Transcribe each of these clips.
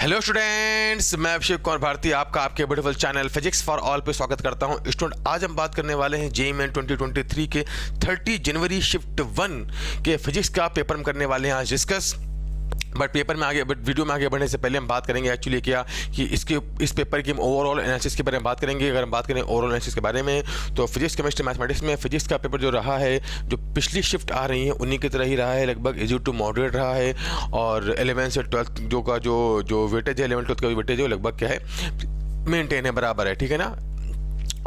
Hello students, मैं अभिषेक कुमार भारती आपका आपके beautiful channel physics for all पे स्वागत करता हूं। स्टूडेंट, आज हम बात करने वाले हैं जेईई मेन 2023 के 30 जनवरी शिफ्ट 1 के फिजिक्स का पेपर हम करने वाले हैं आज डिस्कस। बट वीडियो में आगे बढ़ने से पहले हम बात करेंगे एक्चुअली क्या कि इस पेपर की हम ओवरऑल एनालिसिस के बारे में बात करेंगे। अगर हम बात करें ओवरऑल एनालिसिस के बारे में तो फिजिक्स, केमिस्ट्री, मैथमेटिक्स में फिजिक्स का पेपर जो रहा है, जो पिछली शिफ्ट आ रही है उन्हीं की तरह ही रहा है, लगभग इजी टू मॉडरेट रहा है। और 11 से 12 जो वेटेज है, 11 12 का वेटेज है, लगभग क्या है, मेनटेन है, बराबर है, ठीक है ना।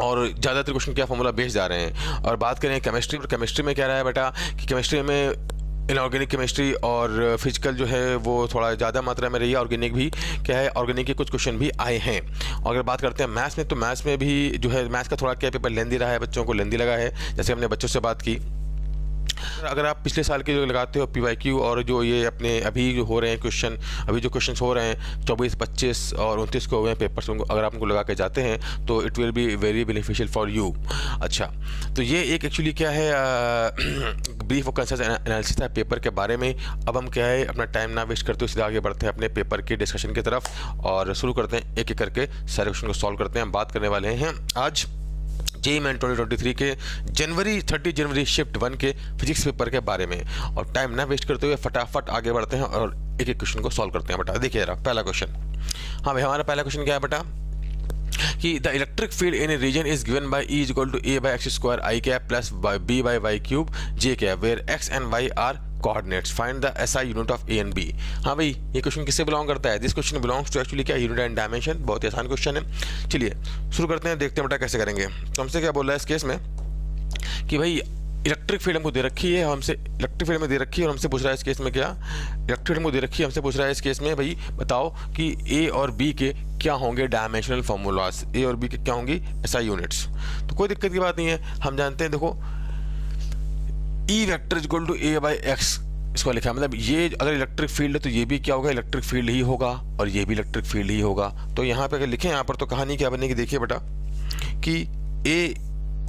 और ज़्यादातर क्वेश्चन क्या फॉर्मूला बेस्ड जा रहे हैं। और बात करें केमिस्ट्री, और केमिस्ट्री में क्या रहा है बेटा कि केमिस्ट्री में इनऑर्गेनिक केमिस्ट्री और फिजिकल जो है वो थोड़ा ज़्यादा मात्रा में रही है। ऑर्गेनिक भी क्या है, ऑर्गेनिक के कुछ क्वेश्चन भी आए हैं। और अगर बात करते हैं मैथ्स में, तो मैथ्स में भी जो है मैथ्स का थोड़ा क्या पेपर लेंदी रहा है, बच्चों को लेंदी लगा है, जैसे हमने बच्चों से बात की। अगर आप पिछले साल के जो लगाते हो PYQ और जो ये अपने अभी जो हो रहे हैं क्वेश्चन, अभी जो क्वेश्चन हो रहे हैं 24, 25 और 29 को हुए हैं पेपर्स, अगर आप उनको लगा के जाते हैं तो it will be very beneficial for you. अच्छा, तो ये एक एक्चुअली क्या है ब्रीफ और कंसाइज एनालिसिस था पेपर के बारे में। अब हम क्या है अपना टाइम ना वेस्ट करते हुए सीधा आगे बढ़ते हैं अपने पेपर के डिस्कशन की तरफ और शुरू करते हैं, एक एक करके सारे क्वेश्चन को सॉल्व करते हैं। हम बात करने वाले हैं आज जेईई मेन 2023 के 30 जनवरी शिफ्ट 1 के फिजिक्स पेपर के बारे में। और टाइम ना वेस्ट करते हुए फटाफट आगे बढ़ते हैं और एक एक क्वेश्चन को सॉल्व करते हैं। बेटा देखिए जरा पहला क्वेश्चन। हाँ भाई, हमारा पहला क्वेश्चन क्या है बेटा कि the electric field in a region is given by E equal to A by x square I cap plus B by y cube J cap where x and y are coordinates, find the SI unit of A and B। हाँ भाई, ये question किससे belong करता है? This question belongs to actually क्या, unit and dimension. बहुत ही आसान क्वेश्चन है। चलिए शुरू करते हैं, देखते हैं बेटा कैसे करेंगे। तो हमसे क्या बोल रहा है इस केस में कि भाई इलेक्ट्रिक फील्ड हमको दे रखी है, हमसे इलेक्ट्रिक फील्ड में दे रखी है और हमसे पूछ रहा है इस केस में क्या, इलेक्ट्रिक फील्ड हमको दे रखी है, हमसे पूछ रहा है इस केस में भाई बताओ कि A और B के क्या होंगे डायमेंशनल फार्मूलाज, A और B के क्या होंगी SI यूनिट्स। तो कोई दिक्कत की बात नहीं है, हम जानते हैं। देखो E vector equal to A by x इसको लिखा है, मतलब ये अगर इलेक्ट्रिक फील्ड है तो ये भी क्या होगा, इलेक्ट्रिक फील्ड ही होगा और ये भी इलेक्ट्रिक फील्ड ही होगा। तो यहाँ पे अगर लिखें यहाँ पर तो कहानी क्या बनेगी, देखिए बेटा कि A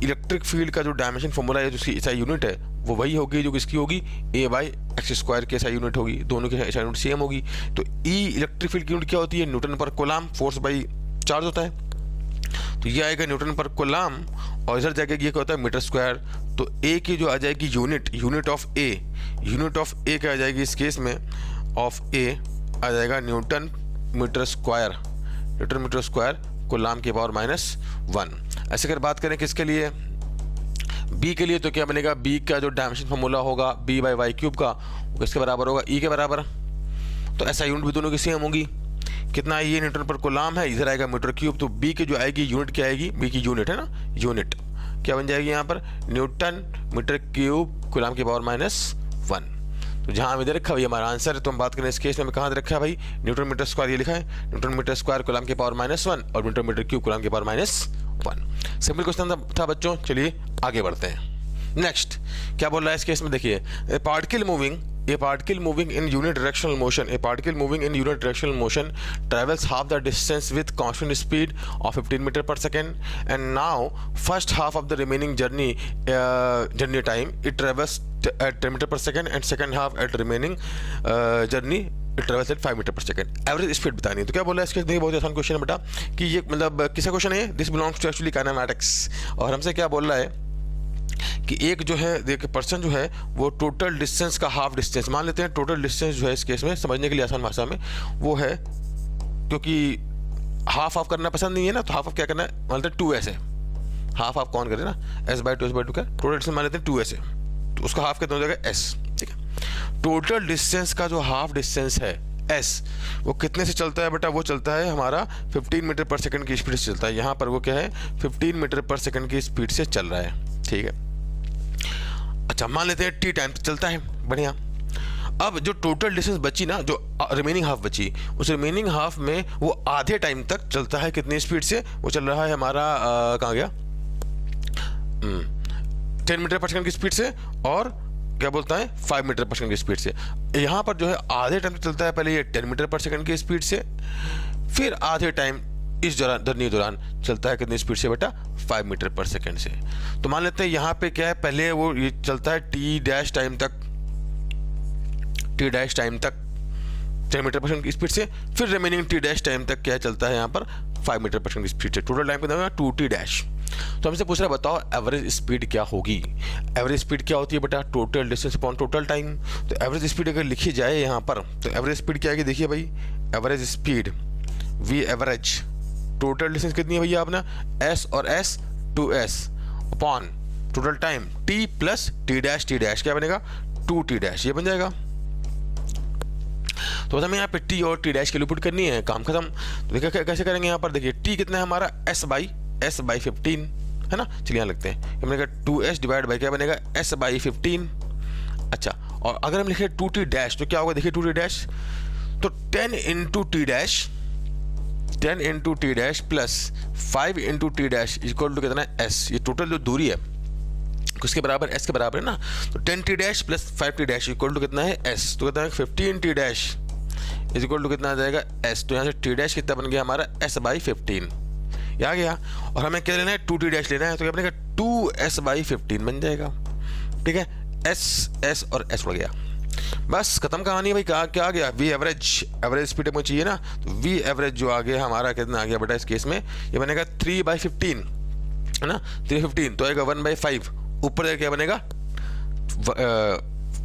इलेक्ट्रिक फील्ड का जो डायमेंशन फॉर्मूला है, जो उसकी SI यूनिट है वो वही होगी जो किसकी होगी, A बाई x स्क्वायर की SI यूनिट होगी, दोनों की SI यूनिट सेम होगी। तो E इलेक्ट्रिक फील्ड की यूनिट क्या होती है, न्यूटन पर कूलम, फोर्स बाई चार्ज होता है। तो ये आएगा न्यूटन पर कूलम और इधर जाके ये क्या होता है मीटर स्क्वायर। तो A की जो आ जाएगी यूनिट ऑफ A क्या आ जाएगी इस केस में, ऑफ A आ जाएगा न्यूटन मीटर स्क्वायर कूलम की पावर -1। ऐसे अगर बात करें किसके लिए, B के लिए, तो क्या बनेगा, B का जो डायमेंशन फॉर्मूला होगा B बाई वाई क्यूब का, वो किसके बराबर होगा, E के बराबर। तो ऐसा यूनिट भी दोनों की सेम होगी। कितना ये न्यूटन पर कूलम है, इधर आएगा मीटर क्यूब। तो B की जो आएगी यूनिट क्या आएगी, B की यूनिट है ना, यूनिट क्या बन जाएगी यहाँ पर, न्यूटन मीटर क्यूब कूलम की पावर -1। तो जहाँ इधर रखा भाई हमारा आंसर है। तो हम बात करें इस केस में कहाँ रखा है भाई, न्यूटन मीटर स्क्वायर ये लिखा है, न्यूटन मीटर स्क्वायर कूलम की पावर -1 और मीटर क्यूब कूलम की पावर -1। सिंपल क्वेश्चन था बच्चों। चलिए आगे बढ़ते हैं। नेक्स्ट क्या बोल रहा है इस केस में, देखिए ए particle moving in unit directional motion travels half the distance with constant speed of 15 meter per second, and now first half of the remaining journey time it travels at 10 meter per second and second half at remaining journey it travels at 5 meter per second। Average speed बतानी है। तो क्या बोला है इसके, देखिए बहुत आसान क्वेश्चन है बेटा कि ये मतलब किसका क्वेश्चन है, this belongs to actually kinematics. और हमसे क्या बोल रहा है कि एक जो है देखिए पर्सन जो है वो टोटल डिस्टेंस का हाफ डिस्टेंस मान लेते हैं। टोटल डिस्टेंस जो है इस केस में समझने के लिए आसान भाषा में वो है, क्योंकि हाफ करना पसंद नहीं है ना, तो हाफ क्या करना है, मान लेते हैं 2s है। हाफ कौन करे ना, s/2 का टोटल डिस्टेंस मान लेते हैं 2s है, तो उसका हाफ कितना हो जाएगा s, ठीक है। टोटल डिस्टेंस का जो हाफ डिस्टेंस है s, वो कितने से चलता है बेटा, वो चलता है हमारा 15 मीटर पर सेकंड की स्पीड से चलता है। यहाँ पर वो क्या है 15 मीटर पर सेकंड की स्पीड से चल रहा है, ठीक है। अच्छा मान लेते हैं t टाइम चलता है, बढ़िया। अब जो टोटल डिस्टेंस बची ना, जो रिमेनिंग हाफ बची, उस रिमेनिंग हाफ में वो आधे टाइम तक चलता है कितनी स्पीड से, वो चल रहा है हमारा कहाँ गया 10 मीटर पर सेकंड की स्पीड से, और क्या बोलता है 5 मीटर पर सेकंड की स्पीड से। यहाँ पर जो है आधे टाइम तक चलता है, पहले ये 10 मीटर पर सेकंड की स्पीड से, फिर आधे टाइम इस दौरान चलता है कितनी स्पीड से बेटा, 5 मीटर पर सेकंड से। तो मान लेते हैं यहाँ पे क्या है, पहले वो ये चलता है टी डैश टाइम तक, 10 मीटर पर सेकंड की स्पीड से, फिर रिमेनिंग टी डैश टाइम तक क्या चलता है यहाँ पर 5 मीटर पर सेकंड की स्पीड से। टोटल टाइम कितना होगा 2t डैश। तो हमसे पूछ रहा है बताओ एवरेज स्पीड क्या होगी। एवरेज स्पीड क्या होती है बेटा, total distance upon total time. तो एवरेज स्पीड अगर लिखी जाए यहाँ पर तो एवरेज स्पीड क्या आएगी, देखिए भाई average speed v average total distance कितनी है भैया अपना s और s 2s upon total time t plus t dash क्या बनेगा 2t डैश, ये बन जाएगा। तो हमें यहाँ पे t और t डैश की वैल्यू पुट करनी है, काम खत्म। तो देखिए कैसे करेंगे यहाँ पर, देखिए t कितना है हमारा s बाई 15 है ना। चलिए यहाँ लगते हैं, ये बनेगा 2s डिवाइड बाई क्या बनेगा s बाई 15। अच्छा, और अगर हम लिखे 2t डैश तो क्या होगा, देखिए 2t डैश तो 10 into t dash plus 5 into t dash equal to कितना है s। ये टोटल जो दूरी है किसके बराबर, s के बराबर है ना। तो 10t dash plus 5t dash equal to कितना है s, तो कितना है 15t dash is equal to कितना आ जाएगा s। तो यहाँ से t डैश कितना बन गया हमारा s बाई 15, ये आ गया। और हमें क्या लेना है 2t डैश लेना है, तो क्या बनेगा 2s बाई 15 बन जाएगा। ठीक है, s और s उड़ गया, बस खत्म कहानी भाई। क्या आ गया, वी एवरेज स्पीड मुझे चाहिए ना, तो वी एवरेज जो आ गया हमारा कितना आ गया बेटा, इस केस में ये बनेगा 3/15 है ना, 3/15 तो आएगा 1/5, ऊपर क्या बनेगा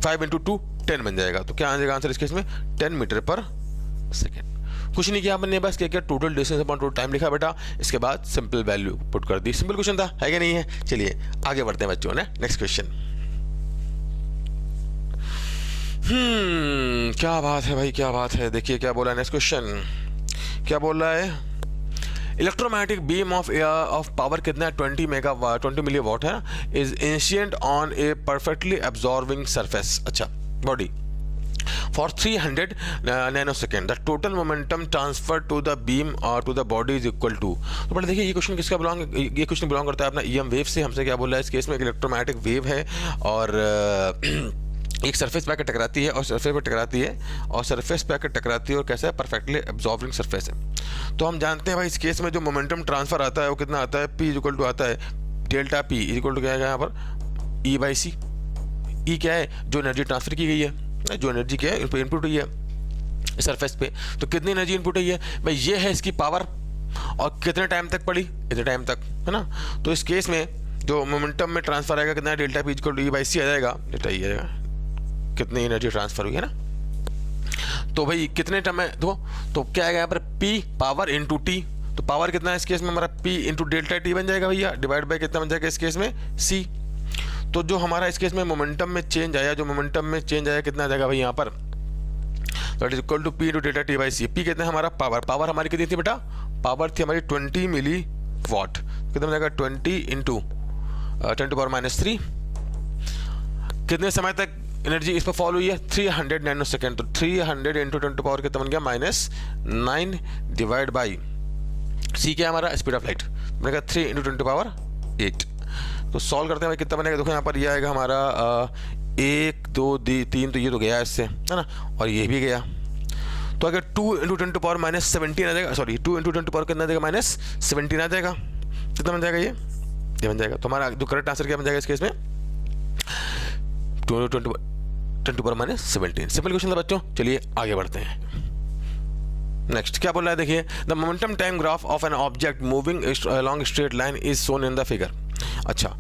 5 इंटू 2 10 बन जाएगा। तो क्या आ जाएगा आंसर इस केस में 10 मीटर पर सेकेंड। कुछ नहीं किया हमने, बस क्या total distance upon total time लिखा बेटा, इसके बाद सिंपल वैल्यू पुट कर दी। सिंपल क्वेश्चन था, है क्या नहीं है। चलिए आगे बढ़ते हैं बच्चों ने, नेक्स्ट क्वेश्चन। क्या बात है भाई, क्या बात है। देखिए क्या बोला है नेक्स्ट क्वेश्चन, क्या बोल रहा है, इलेक्ट्रोमैग्नेटिक बीम ऑफ पावर कितना है 20 मिलीवाट है, is incident on A perfectly absorbing surface. अच्छा, body for 300 nanosecond the total momentum transfer to the beam or to the body is equal to। तो बड़ा देखिए ये क्वेश्चन किसका ये क्वेश्चन बिलोंग करता है अपना EM वेव से। हमसे क्या बोल रहा है, इस केस में एक इलेक्ट्रोमैग्नेटिक वेव है और एक सरफेस पे आकर टकराती है और सरफेस पे टकराती है और सरफेस पे आकर टकराती है और कैसा है परफेक्टली एब्जॉर्बिंग सरफेस है। तो हम जानते हैं भाई इस केस में जो मोमेंटम ट्रांसफर आता है वो कितना आता है, P इक्वल टू आता है डेल्टा P इक्वल टू क्या है यहाँ पर E/C। E क्या है, जो एनर्जी ट्रांसफर की गई है, जो एनर्जी क्या है इनपुट हुई है सरफेस पे, तो कितनी एनर्जी इनपुट हुई है भाई, ये है इसकी पावर और कितने टाइम तक पड़ी, इतने टाइम तक है ना। तो इस केस में जो मोमेंटम में ट्रांसफर आएगा कितना delta P equal to E/C आ जाएगा, डेल्टा E आएगा कितनी एनर्जी ट्रांसफर हुई है ना। तो भाई कितने टाइम है तो क्या आएगा यहाँ पर P पावर इंटू T। तो पावर कितना है इस केस में हमारा P इंटू डेल्टा T बन जाएगा भैया, डिवाइड बाई कितना बन जाएगा इस केस में C। तो जो हमारा इस केस में मोमेंटम में चेंज आया, कितना आ जाएगा भाई यहाँ पर, that is equal to P into delta T by C। P कितना है हमारा पावर हमारी कितनी थी बेटा, पावर थी हमारी 20 मिली वाट, कितना बन जाएगा 20 इंटू 10⁻³ कितने समय तक एनर्जी इस पर फॉल हुई है 300 नैनो सेकेंड। तो 300 इंटू 10 टू पावर कितना बन गया -9 डिवाइड बाई C क्या है हमारा स्पीड ऑफ लाइट, बनेगा 3 इंटू 10 टू पावर 8। तो सॉल्व करते हैं भाई कितना बनेगा, देखो यहाँ पर ये आएगा हमारा 1 2 3, तो ये तो गया इससे है ना, और ये भी गया। तो अगर 2 इंटू 10 टू पावर -17 आ जाएगा, सॉरी 2 इंटू 10 टू पावर कितना आ जाएगा -17 आ जाएगा, कितना बन जाएगा ये बन जाएगा। तो हमारा जो करेक्ट आंसर क्या बन जाएगा इस केस में 2 into 10 to power -17। Simple question था बच्चों, चलिए आगे बढ़ते हैं। नेक्स्ट क्या बोल रहा है, देखिए the momentum time graph of an object moving along straight line is shown in the figure. अच्छा,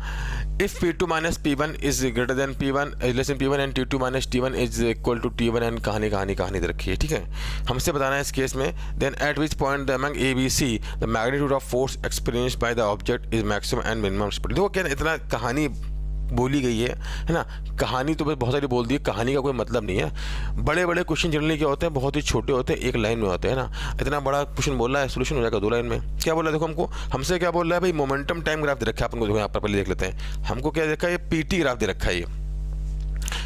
if P2 minus P1 is greater than P1 less than P1 and T2 minus T1 is equal to T1 and कहानी दे रखी है, ठीक है। हमसे बताना है इस केस में then at which point the among A B C the magnitude of force experienced by the object is maximum and minimum speed। देखो क्या इतना कहानी बोली गई है ना, कहानी तो बहुत सारी बोल दी है, कहानी का कोई मतलब नहीं है। बड़े बड़े क्वेश्चन जनरली क्या होते हैं, बहुत ही छोटे होते हैं, एक लाइन में होते हैं ना। इतना बड़ा क्वेश्चन बोल रहा है, सोल्यूशन हो जाएगा 2 लाइन में। क्या बोल रहा है देखो हमसे क्या बोल रहा है भाई, मोमेंटम टाइम ग्राफ दे रखा है अपन को, देखो यहाँ पर पहले देख लेते हैं। हमको क्या देखा है, PT ग्राफ दे रखा है ये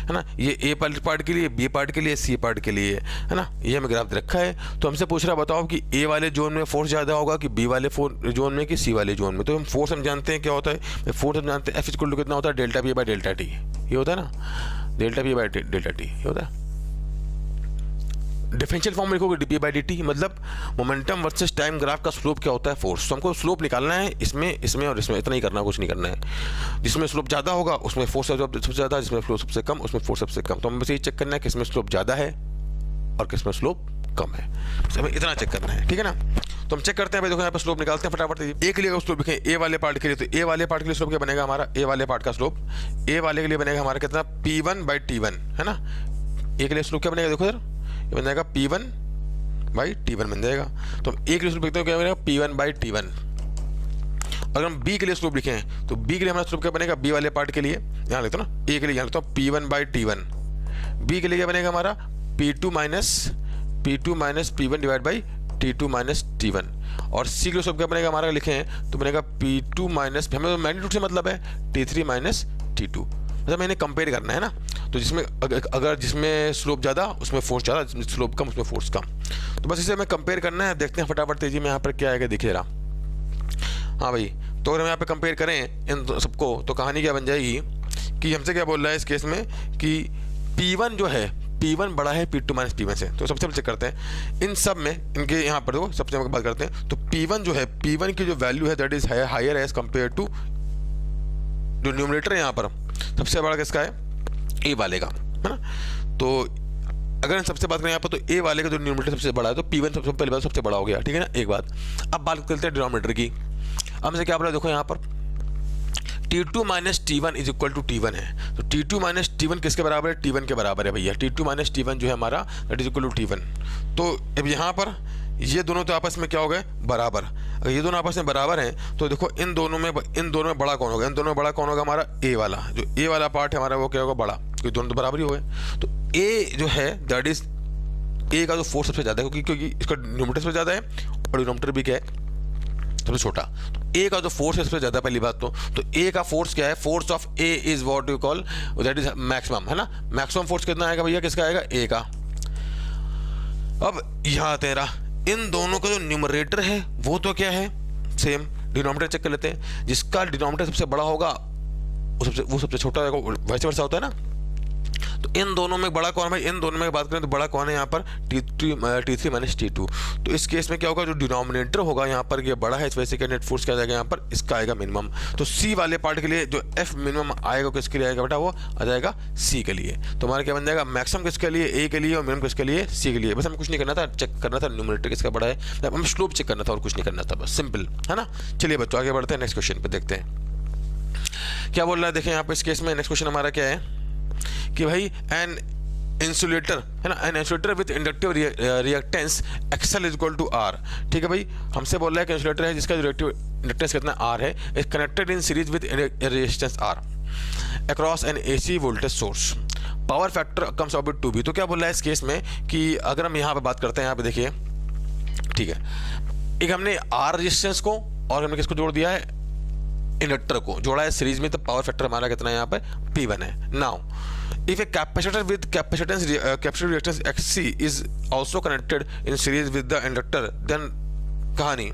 है ना, ये A पार्ट के लिए, B पार्ट के लिए, C पार्ट के लिए है ना, ये हमें ग्राफ दे रखा है। तो हमसे पूछ रहा बताओ कि A वाले जोन में फोर्स ज़्यादा होगा कि B वाले जोन में कि C वाले जोन में। तो हम फोर्स हम जानते हैं क्या होता है, फोर्स हम जानते हैं F इक्वल टू कितना होता है delta P by delta T, ये होता है ना, delta P by delta T ये होता है। डिफरेंशियल फॉर्म में लिखोगे dP बाई dt, मतलब मोमेंटम वर्सेस टाइम ग्राफ का स्लोप क्या होता है फोर्स। तो हमको स्लोप निकालना है इसमें और इसमें, इतना ही करना, कुछ नहीं करना है। जिसमें स्लोप ज़्यादा होगा उसमें फोर्स सबसे ज़्यादा, जिसमें फ्लो सबसे कम उसमें फोर्स सबसे कम। तो हम बस यही चेक करना है कि इसमें स्लोप ज़्यादा है और किस में स्लोप कम है। तो हमें इतना चेक करना है, ठीक है ना। तो हम चेक करते हैं भाई, देखो यहाँ पे स्लोप निकालते हैं फटाफट। ए के लिए स्लोप लिखें, ए वाले पार्ट के लिए, तो ए वाले पार्ट के लिए स्लोप क्या बनेगा हमारा, ए वाले पार्ट का स्लोप ए वाले के लिए बनेगा हमारा कितना, P1/T1 है ना। ए के लिए स्लोप क्या बनेगा, देखो सर, ये बन जाएगा P1/T1 बन जाएगा। तो हम ए के लिए स्लोप लिखते हैं क्या बनेगा, P1/T1। अगर हम बी के लिए स्लोप लिखें तो बी के लिए हमारा स्लोप क्या बनेगा, बी वाले पार्ट के लिए यहाँ लिखता हूँ ना, ए के लिए यहाँ लिखता हूँ P1/T1। बी के लिए क्या बनेगा हमारा P2 minus P1 divide by T2 minus T1। और सी के लिए स्लोप क्या बनेगा हमारा, लिखें तो बनेगा P2 माइनस, हमें मैग्नीट्यूड से मतलब है T3 माइनस T2। मतलब मैंने कंपेयर करना है ना, तो जिसमें अगर जिसमें स्लोप ज़्यादा उसमें फोर्स ज़्यादा, जिसमें स्लोप कम उसमें फोर्स कम। तो बस इसे हमें कंपेयर करना है। देखते हैं फटाफट तेजी में यहाँ पर क्या आएगा, देखिए रहा। हाँ भाई, तो अगर हम यहाँ पे कंपेयर करें इन सबको तो कहानी क्या बन जाएगी कि हमसे क्या बोल रहा है इस केस में कि P1 जो है, P1 बड़ा है P2 माइनस P1 से। तो सबसे पहले चेक करते हैं इन सब में, इनके यहाँ पर देखो सबसे बात करते हैं। तो P1 जो है, P1 की जो वैल्यू है that is higher as compare to जो न्यूमरेटर है यहाँ पर सबसे बड़ा किसका है, ए वाले का, है ना। तो अगर हम सबसे बात करें यहाँ पर तो ए वाले का जो न्यूमरेटर सबसे बड़ा है, तो P1 सबसे पहले बात सबसे बड़ा हो गया, ठीक है ना, एक बात। अब बात करते हैं डिनोमिनेटर की। हमसे क्या बोला, देखो यहाँ पर T2 minus T1 is equal to T1 है। तो T2 माइनस T1 किसके बराबर है, T1 के बराबर है भैया। T2 माइनस T1 जो है हमारा that is equal to T1। तो अब यहाँ पर ये दोनों तो आपस में क्या हो गए, बराबर। अगर ये दोनों आपस में बराबर हैं तो देखो इन दोनों में बड़ा कौन होगा, इन दोनों में बड़ा कौन होगा हमारा, ए वाला। जो ए वाला पार्ट है हमारा वो क्या होगा, बड़ा, क्योंकि दोनों तो बराबर ही हो गए। तो ए जो है दैट इज, ए का जो फोर्स सबसे ज़्यादा है क्योंकि इसका न्यूमरेटर सबसे ज़्यादा है और डिनोमिनेटर भी क्या है, सबसे छोटा। तो ए का जो फोर्स है सबसे ज़्यादा, पहली बात तो ए का फोर्स क्या है, force of A is what you call that is maximum, है ना। मैक्सिमम फोर्स कितना आएगा भैया, किसका आएगा, ए का। अब यहाँ तेरा इन दोनों का जो न्यूमरेटर है वो तो क्या है, सेम। डिनोमिनेटर चेक कर लेते हैं, जिसका डिनोमिनेटर सबसे बड़ा होगा वो सबसे छोटा होगा, वैसे वैसा होता है ना। तो इन दोनों में बड़ा कौन है भाई, इन दोनों में बात करें तो बड़ा कौन है यहाँ पर, T3 माइनस T2। तो इस केस में क्या होगा, जो डिनोमिनेटर होगा यहाँ पर ये बड़ा है, इस वजह से क्या नेट फोर्स क्या जाएगा यहाँ पर, इसका आएगा मिनिमम। तो सी वाले पार्ट के लिए जो एफ मिनिमम आएगा किसके लिए आएगा बेटा, वो आ जाएगा सी के लिए। तो हमारा क्या बन जाएगा, मैक्सिमम किसके लिए, ए के लिए, और मिनिमम किसके लिए, सी के लिए। बस हमें कुछ नहीं करना था, चेक करना था न्यूमरेटर किसका बड़ा है, हमें स्लोप चेक करना था और कुछ नहीं करना था, बस सिंपल, है ना। चलिए बच्चों आगे बढ़ते हैं, नेक्स्ट क्वेश्चन पे देखते हैं क्या बोल रहा है। देखें यहाँ पे इस केस में नेक्स्ट क्वेश्चन हमारा क्या है कि भाई एन इंसुलेटर, है ना, an insulator with inductive reactance XL is equal to R. ठीक है भाई, हमसे बोल रहा है कि इंसुलेटर है जिसका रिएक्टिव इंडक्टेंस कितना आर है, is connected in series with resistance R across N AC voltage source, power factor comes out with 2B। तो क्या बोल रहा है इस केस में कि अगर हम यहाँ पे बात करते हैं, यहाँ पे देखिए, ठीक है, एक हमने आर रेजिस्टेंस को और हमने किसको जोड़ दिया है, इंडक्टर को जोड़ा है सीरीज में, तो पावर फैक्टर हमारा कितना है यहाँ पे, P1 है। Now if a capacitor with capacitance capacitive reactance XC is also connected in series with the inductor then कहानी,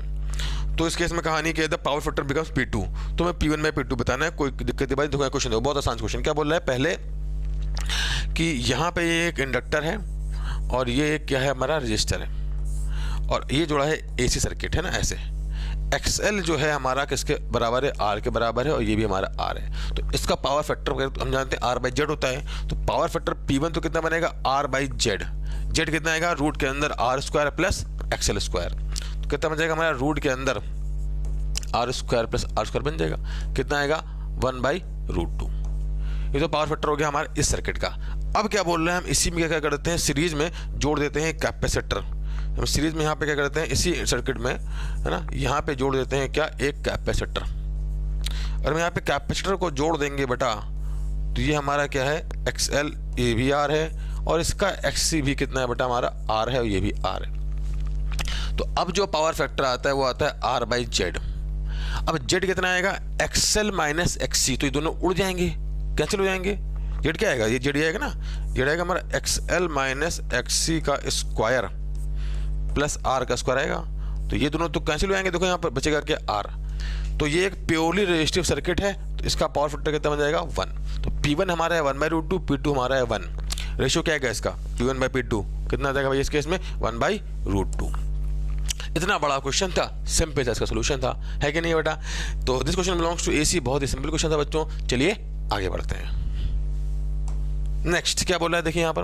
तो इस केस में कहानी क्या है, the power factor becomes P2। तो मैं P1 में P2 बताना है, कोई दिक्कत नहीं भाई। देखो क्वेश्चन देखो, बहुत आसान क्वेश्चन। क्या बोल रहा है पहले कि यहाँ पे ये एक इंडक्टर है और ये एक क्या है हमारा रजिस्टर है, और ये जोड़ा है AC सर्किट, है ना, ऐसे। XL जो है हमारा किसके बराबर है, R के बराबर है, और ये भी हमारा R है। तो इसका पावर फैक्टर हम जानते हैं R/Z होता है। तो पावर फैक्टर P1 तो कितना बनेगा, R/Z। Z कितना आएगा, रूट के अंदर R² प्लस XL²। तो कितना बन जाएगा हमारा, रूट के अंदर R² प्लस R² बन जाएगा, कितना आएगा 1/√2। ये तो पावर फैक्टर हो गया हमारा इस सर्किट का। अब क्या बोल रहे हैं हम, इसी में क्या करते हैं, सीरीज में जोड़ देते हैं कैपेसिटर। हम सीरीज में यहाँ पे क्या करते हैं, इसी सर्किट में, है ना, यहाँ पे जोड़ देते हैं क्या, एक कैपेसिटर। और हम यहाँ पे कैपेसिटर को जोड़ देंगे बेटा, तो ये हमारा क्या है, XL, ये भी R है, और इसका XC भी कितना है बेटा, हमारा R है, और ये भी R है। तो अब जो पावर फैक्टर आता है वो आता है R/Z। अब Z कितना आएगा, XL माइनस XC। तो ये दोनों उड़ जाएंगे, कैंसिल हो जाएंगे। Z क्या आएगा, ये Z आएगा ना, Z आएगा हमारा XL माइनस XC का स्क्वायर प्लस R का स्क्वायर आएगा। तो ये दोनों तो कैंसिल हो जाएंगे। देखो यहाँ पर बचेगा क्या, R। तो ये एक प्योरली रेजिस्टिव सर्किट है, तो इसका पावर फैक्टर कितना बन जाएगा, 1। तो P1 हमारा है 1/√2, P2 हमारा है 1। रेशियो क्या है इसका, P1/P2 कितना आ जाएगा भाई इस केस में, 1/√2। इतना बड़ा क्वेश्चन था, सिंपल सा इसका सोल्यूशन था, है कि नहीं बेटा। तो this question belongs to AC, बहुत ही सिंपल क्वेश्चन था बच्चों। चलिए आगे बढ़ते हैं। नेक्स्ट क्या बोल रहा है देखिए यहाँ पर,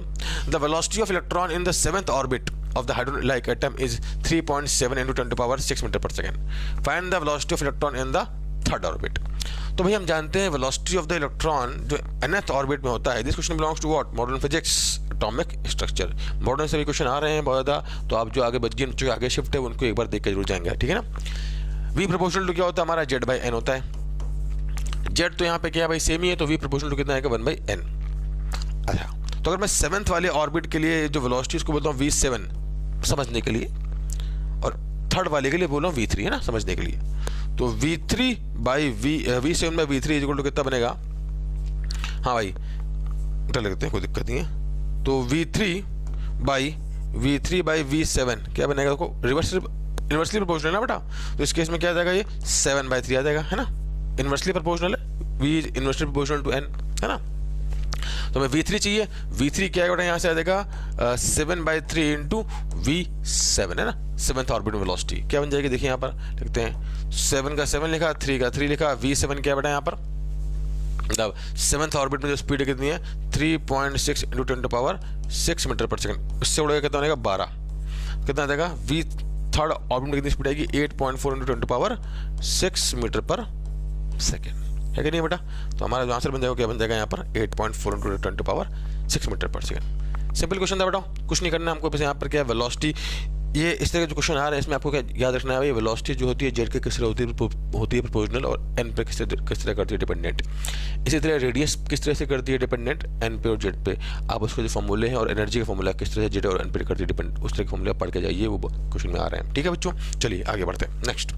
the velocity of electron in the 7th orbit of the hadron like atom is 3.7 into 10 to power 6 metre पर second. Find the velocity of electron in the 3rd orbit. तो भाई हम जानते हैं वेलोसिटी ऑफ द इलेक्ट्रॉन जो nth orbit में होता है. This question belongs to what, modern physics atomic structure. Modern से भी क्वेश्चन आ रहे हैं बहुत ज़्यादा, तो आप जो आगे बच गए जो आगे शिफ्ट है उनको एक बार देख के जरूर जाएंगे, ठीक है ना. V प्रोपोर्शनल टू क्या होता है हमारा, Z/n होता है. Z तो यहाँ पे क्या है भाई, सेम ही है, तो V प्रोपोर्शनल टू कितना आएगा, 1/n. अच्छा, तो अगर मैं 7th वाले ऑर्बिट के लिए जो वेलोसिटी उसको बोलता हूँ V7 समझने के लिए, और 3rd वाले के लिए बोल रहा हूँ V3, है ना, समझने के लिए. तो V7 by V3 equal to कितना बनेगा, हाँ भाई उल्टा लिखते हैं कोई दिक्कत नहीं है. तो V3 बाई V7 क्या बनेगा, देखो इन्वर्सली प्रोपोर्शनल है ना बेटा, तो इस केस में क्या आ जाएगा, ये 7/3 आ जाएगा, है ना. इन्वर्सली प्रोपोर्शनल है, V inversely proportional to n, है ना. तो हमें V3 चाहिए. V3 क्या है बेटा, यहाँ से आ जाएगा 7/3 इंटू V7, है ना. 7th ऑर्बिट में वेलोसिटी क्या बन जाएगी, देखिए यहाँ पर लिखते हैं 7 का 7 लिखा, 3 का 3 लिखा. V7 क्या है बेटा यहाँ पर, मतलब 7th ऑर्बिट में जो स्पीड कितनी है 3.6 इंटू 10 टू पावर 6 मीटर पर सेकेंड. इससे उड़ेगा कितना बनेगा 12. कितना आ जाएगा, V3rd ऑर्बिट में कितनी स्पीड आएगी 8.4 इंटू 10 टू पावर 6 मीटर पर सेकेंड, है कि नहीं बेटा. तो हमारा जो आंसर बन जाएगा क्या बन जाएगा यहाँ पर 8.4 इंटू 10 टू पावर 6 मीटर पर सेकेंड. सिंपल क्वेश्चन था बेटा, कुछ नहीं करना हमको. बस यहाँ पर क्या है वेलोसिटी, ये इस तरह के जो क्वेश्चन आ रहे हैं इसमें आपको क्या याद रखना है, ये वेलोसिटी जो होती है जेड के किस तरह होती है प्रोपोर्शनल, और एन पे किस तरह करती है डिपेंडेंट. इसी तरह रेडियस किस तरह से करती है डिपेंडेंट एन पे और जेड पे. आप उसके जो फॉर्मूले हैं और एनर्जी का फॉर्मूला किस तरह से जेड और एन पे करती है डिपेंड, उस तरह के फॉर्मूला पढ़ के जाइए, वो क्वेश्चन में आ रहे हैं. ठीक है बच्चों, चलिए आगे बढ़ते हैं. नेक्स्ट,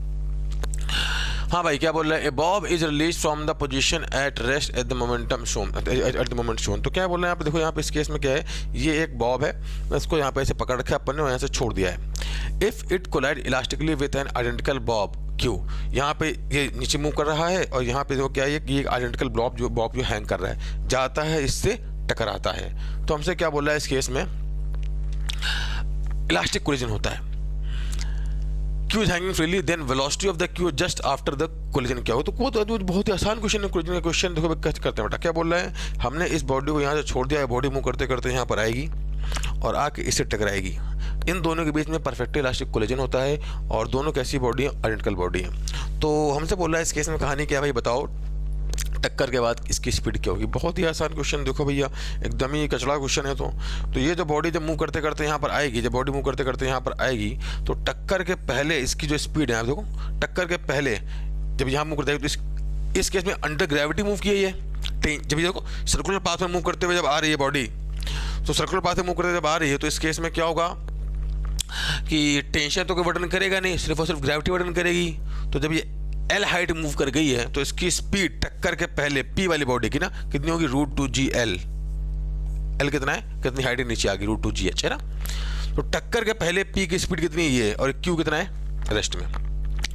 हाँ भाई क्या बोल रहा है, a bob is release from the position at rest at the momentum shown, at the moment shown. तो क्या बोल रहे हैं यहाँ पे, देखो यहाँ पे इस केस में क्या है, ये एक बॉब है, इसको यहाँ पे ऐसे पकड़ रखा है अपन ने और यहाँ से छोड़ दिया है. If it collide elastically with an identical bob Q, यहाँ पे ये नीचे मूव कर रहा है और यहाँ पे देखो क्या है, ये आइडेंटिकल बॉब जो हैंग कर रहा है जाता है, इससे टकराता है. तो हमसे क्या बोल रहा है इस केस में, इलास्टिक कोलिजन होता है. Q is hanging freely, then velocity of the Q just after the collision क्या हो. तो बहुत ही आसान क्वेश्चन है कोलिजन का क्वेश्चन. देखो कैसे करते हैं बेटा, क्या बोल रहा है, हमने इस बॉडी को यहाँ से छोड़ दिया है, बॉडी मूव करते करते यहाँ पर आएगी और आके इससे टकराएगी. इन दोनों के बीच में परफेक्ट इलास्टिक कोलिजन होता है और दोनों कैसी बॉडी है, आइडेंटिकल बॉडी है. तो हमसे बोल रहा है इस केस में कहानी क्या है भाई, बताओ टक्कर के बाद इसकी स्पीड क्या होगी. बहुत ही आसान क्वेश्चन, देखो भैया एकदम ही कचड़ा क्वेश्चन है. तो ये जो बॉडी जब मूव करते करते यहाँ पर आएगी, जब बॉडी मूव करते करते यहाँ पर आएगी, तो टक्कर के पहले इसकी जो स्पीड है, आप देखो टक्कर के पहले जब यहाँ मूव करते हैं तो इस केस में अंडर ग्रेविटी मूव की है. जब ये देखो सर्कुलर पाथ में मूव करते हुए जब आ रही है बॉडी, तो सर्कुलर पाथ में मूव करते जब आ रही है, तो इस केस में क्या होगा कि टेंशन तो कोई वर्णन करेगा नहीं, सिर्फ और सिर्फ ग्रेविटी वर्णन करेगी. तो जब ये L हाइट मूव कर गई है तो इसकी स्पीड टक्कर के पहले P वाली बॉडी की ना कितनी होगी, √2gl. L कितना है, कितनी हाइट नीचे आ गई, √2gh, है ना. तो टक्कर के पहले P की स्पीड कितनी है ये, और Q कितना है रेस्ट में,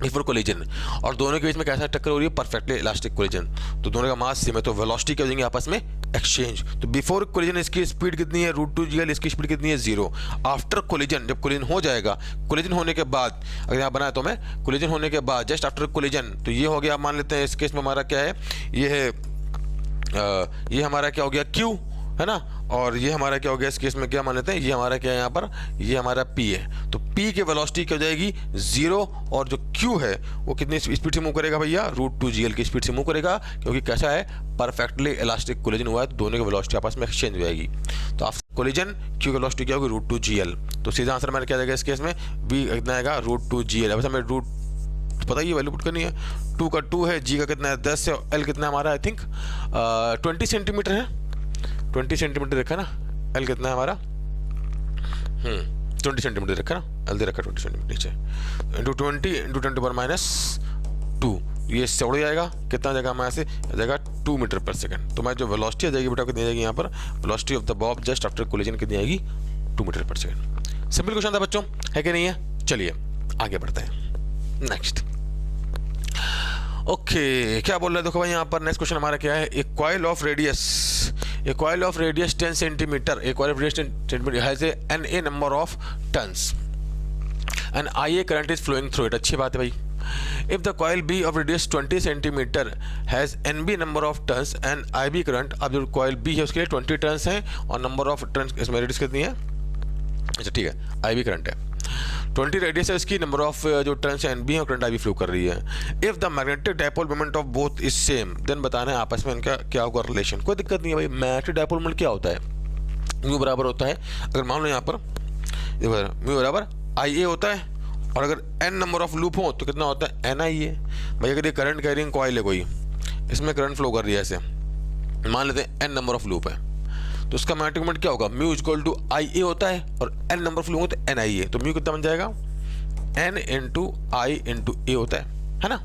बिफोर कोलिजन. और दोनों के बीच में कैसा टक्कर हो रही है, परफेक्टली इलास्टिक कोलिजन. तो दोनों का मास सेम है, तो वेलोसिटी क्या हो जाएंगे आपस में एक्सचेंज. तो बिफोर कोलिजन इसकी स्पीड कितनी है, √2gl, इसकी स्पीड कितनी है 0. आफ्टर कोलिजन, जब कोलिजन हो जाएगा, कोलिजन होने के बाद, अगर यहाँ बनाया तो मैं कोलिजन होने के बाद जस्ट आफ्टर कोलिजन, तो ये हो गया, मान लेते हैं इस केस में हमारा क्या है, ये हमारा क्या हो गया Q, है ना. और ये हमारा क्या हो गया इस केस में, क्या मान लेते हैं, ये हमारा क्या है यहाँ पर, ये हमारा P है. तो P की वेलोसिटी क्या हो जाएगी 0, और जो Q है वो कितनी स्पीड से मूव करेगा भैया, √2gl की स्पीड से मूव करेगा, क्योंकि कैसा है, परफेक्टली इलास्टिक कोलिजन हुआ है, तो दोनों की वेलोसिटी आपस में एक्सचेंज हो जाएगी. तो आफ्टर कोलिजन Q की वेलोसिटी क्या होगी, √2gl. तो सीधा आंसर हमारा क्या जाएगा इस केस में, V कितना आएगा, √2gl. बस हमें पता ही वैल्यू पुट करनी है. 2 का 2 है, G का कितना है 10 है, L कितना हमारा आई थिंक 20 सेंटीमीटर है, 20 सेंटीमीटर देखा ना. L कितना है हमारा, 20 सेंटीमीटर देखा ना, L दे रखा 20 सेंटीमीटर नीचे, इंटू 20 इंटू 10 टू -2. ये इससे उड़ जाएगा, कितना जाएगा हमारे से, जाएगा 2 मीटर पर सेकंड. तो हमारी जो वेलोसिटी आ जाएगी बेटा कितनी जाएगी यहाँ पर, velocity of the Bob just after collision कितनी आएगी, 2 मीटर पर सेकंड. सिंपल क्वेश्चन था बच्चों, है कि नहीं है. चलिए आगे बढ़ते हैं. नेक्स्ट, ओके क्या बोल रहा है, देखो भाई यहाँ पर नेक्स्ट क्वेश्चन हमारा क्या है, a coil of radius 10 centimetre, a coil of radius 10 centimetre has N number of turns and IA current is flowing through it. अच्छी बात है भाई. If the coil be of radius 20 centimetre has NB number of turns and IB current, अब जो coil B है उसके लिए 20 turns हैं और नंबर ऑफ टर्न्स इसमें रेडियस कितनी है, अच्छा ठीक है IB करंट है, 20 रेडियस है इसकी, नंबर ऑफ जो टर्न्स है NB है और करंट IB फ्लो कर रही है। If the magnetic dipole moment of both is same, then बताना है आपस में इनका क्या होगा रिलेशन। कोई दिक्कत नहीं है भाई, मैग्नेटिक डायपोल मोमेंट क्या होता है, म्यू बराबर होता है, अगर मान लो यहाँ पर म्यू बराबर IA होता है और अगर n नंबर ऑफ लूप हो तो कितना होता है NIA। भाई अगर ये करंट कैरिंग कॉइल है कोई, इसमें करंट फ्लो कर रही है ऐसे, मान लेते हैं n नंबर ऑफ लूप है, तो उसका मैग्नेटिक मोमेंट क्या होगा, म्यू इक्वल टू IA होता है और n नंबर ऑफ लूप हो तो NIA, तो म्यू कितना बन जाएगा n इंटू आई इंटू ए होता है ना।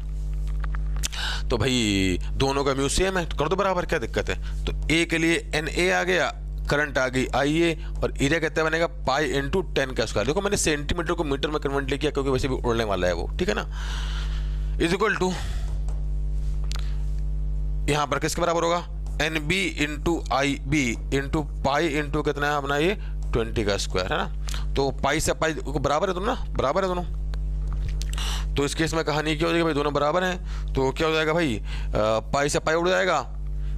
तो भाई दोनों का म्यू सेम है तो कर दो बराबर, क्या दिक्कत है। तो A के लिए NA आ गया, करंट आ गई IA और एरिया कितना बनेगा पाई इंटू 10 का स्क्वायर। देखो मैंने सेंटीमीटर को मीटर में कन्वर्ट किया क्योंकि वैसे भी उड़ने वाला है वो, ठीक है ना, इज इक्वल टू यहां पर किसके बराबर होगा NB into IB into pi into कितना है अपना ये 20 का स्क्वायर, है ना। तो पाई से पाई बराबर है दोनों ना, बराबर है दोनों, तो इस केस में कहानी क्या हो जाएगी भाई, दोनों बराबर हैं तो क्या हो जाएगा भाई, पाई से पाई उड़ जाएगा,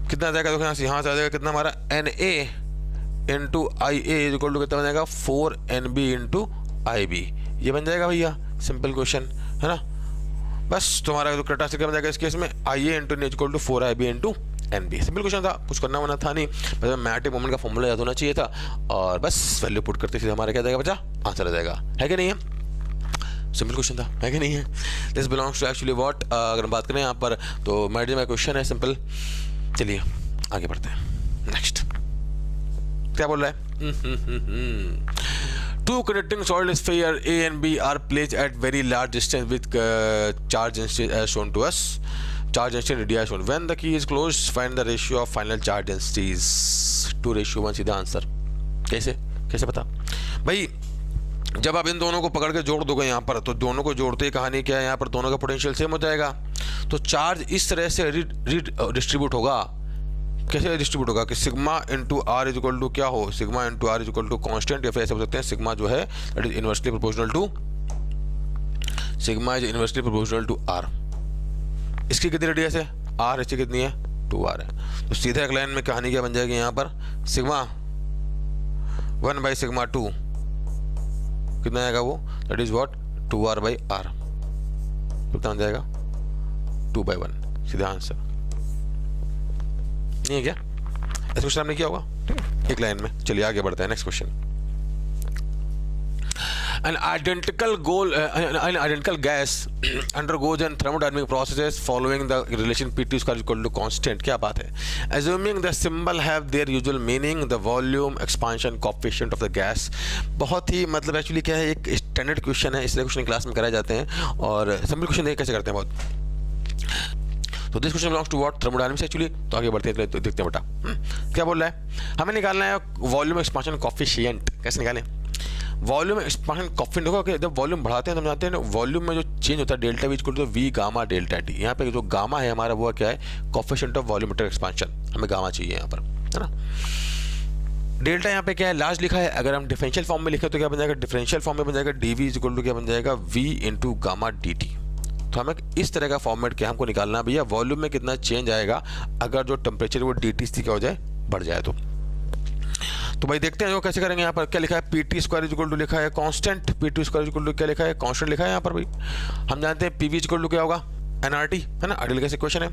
कितना आ जाएगा देखो यहाँ से आ जाएगा कितना हमारा NA into IA is equal to कितना बन जाएगा 4NB इंटू IB, ये बन जाएगा भैया, सिंपल क्वेश्चन है ना। बस तुम्हारा जो कैरेक्टरिस्टिक बन जाएगा इस केस में IA into N equal to 4IB into NB, simple question था, कुछ करना वाला था नहीं, बस मैग्नेटिक मोमेंट का फॉर्मूला याद होना चाहिए था और बस वैल्यू पुट करते सीधे हमारा क्या जाएगा बच्चा, आंसर आ जाएगा, है कि नहीं है, सिंपल क्वेश्चन था, है कि नहीं है। This belongs to actually what, अगर हम बात करें यहाँ पर तो मैडम का क्वेश्चन है सिंपल। चलिए आगे बढ़ते हैं, नेक्स्ट क्या बोल रहा है, two conducting solid sphere A and B are placed at very large distance with charge density as shown to us, charge density radii as shown, when the key is closed find the ratio of final charge densities 2:1, सीधा answer. कैसे कैसे पता भाई, जब आप इन दोनों को पकड़ के जोड़ दोगे यहाँ पर, तो दोनों को जोड़ते ही कहानी क्या है, यहाँ पर दोनों का पोटेंशियल सेम हो जाएगा, तो चार्ज इस तरह से डिस्ट्रीब्यूट होगा, कैसे डिस्ट्रीब्यूट होगा कि sigma into r is equal to क्या हो, sigma into r is equal to constant, या फिर ऐसे बोल सकते हैं सिग्मा जो है that is inversely proportional to, sigma is inversely proportional to r. इसकी कितनी रेडियस है आर, इसकी कितनी है 2r है, तो सीधे एक लाइन में कहानी क्या बन जाएगी यहाँ पर, सिग्मा 1 बाई सिग्मा 2 कितना आएगा वो, that is what 2r by r, कितना बन जाएगा 2/1, सीधा आंसर। नहीं है क्या, ऐसा क्वेश्चन आपने किया होगा एक लाइन में। चलिए आगे बढ़ते हैं, next question. An identical gas undergoes an thermodynamic processes following the relation P2 square is equal to constant, क्या बात है। Assuming the symbol have their usual meaning, the volume expansion coefficient of the gas, बहुत ही मतलब actually क्या है, एक standard question है, इसलिए क्वेश्चन क्लास में कराए जाते हैं और सिंपल क्वेश्चन देखिए कैसे करते हैं बहुत। तो this question belongs to what, thermodynamics actually. तो आगे बढ़ते हैं, तो देखते हैं बेटा क्या बोल रहा है, हमें निकालना है वॉल्यूम एक्सपांशन कोएफिशिएंट। कैसे निकालें वॉल्यूम एक्सपांशन कोएफिशिएंट, देखो कि जब वॉल्यूम बढ़ाते हैं तो हम जानते हैं वॉल्यूम में जो चेंज होता है delta V equal to V gamma delta T. यहाँ पे जो गामा है हमारा वो क्या है, कोएफिशिएंट ऑफ वॉल्यूमेट्रिक एक्सपांशन, हमें गामा चाहिए यहाँ पर, है ना। डेल्टा यहाँ पे क्या है, लार्ज लिखा है, अगर हम डिफरेंशियल फॉर्म में लिखें तो क्या बन जाएगा, डिफरेंशियल फॉर्म में बन जाएगा डीवी इज इक्वल टू क्या बन जाएगा V into gamma d t. तो हमें इस तरह का फॉर्मेट क्या हमको निकालना है भैया, वॉल्यूम में कितना चेंज आएगा अगर जो टेम्परेचर वो डी टी सी क्या हो जाए, बढ़ जाए। तो भाई देखते हैं कैसे करेंगे। यहाँ पर क्या लिखा है, P T square equal to लिखा है constant, P T square equal to क्या लिखा है, कांस्टेंट लिखा है यहाँ पर। भाई हम जानते हैं पी वी इक्वल टू क्या होगा, एन आर टी, है ना, आर्टिकल कैसे क्वेश्चन है।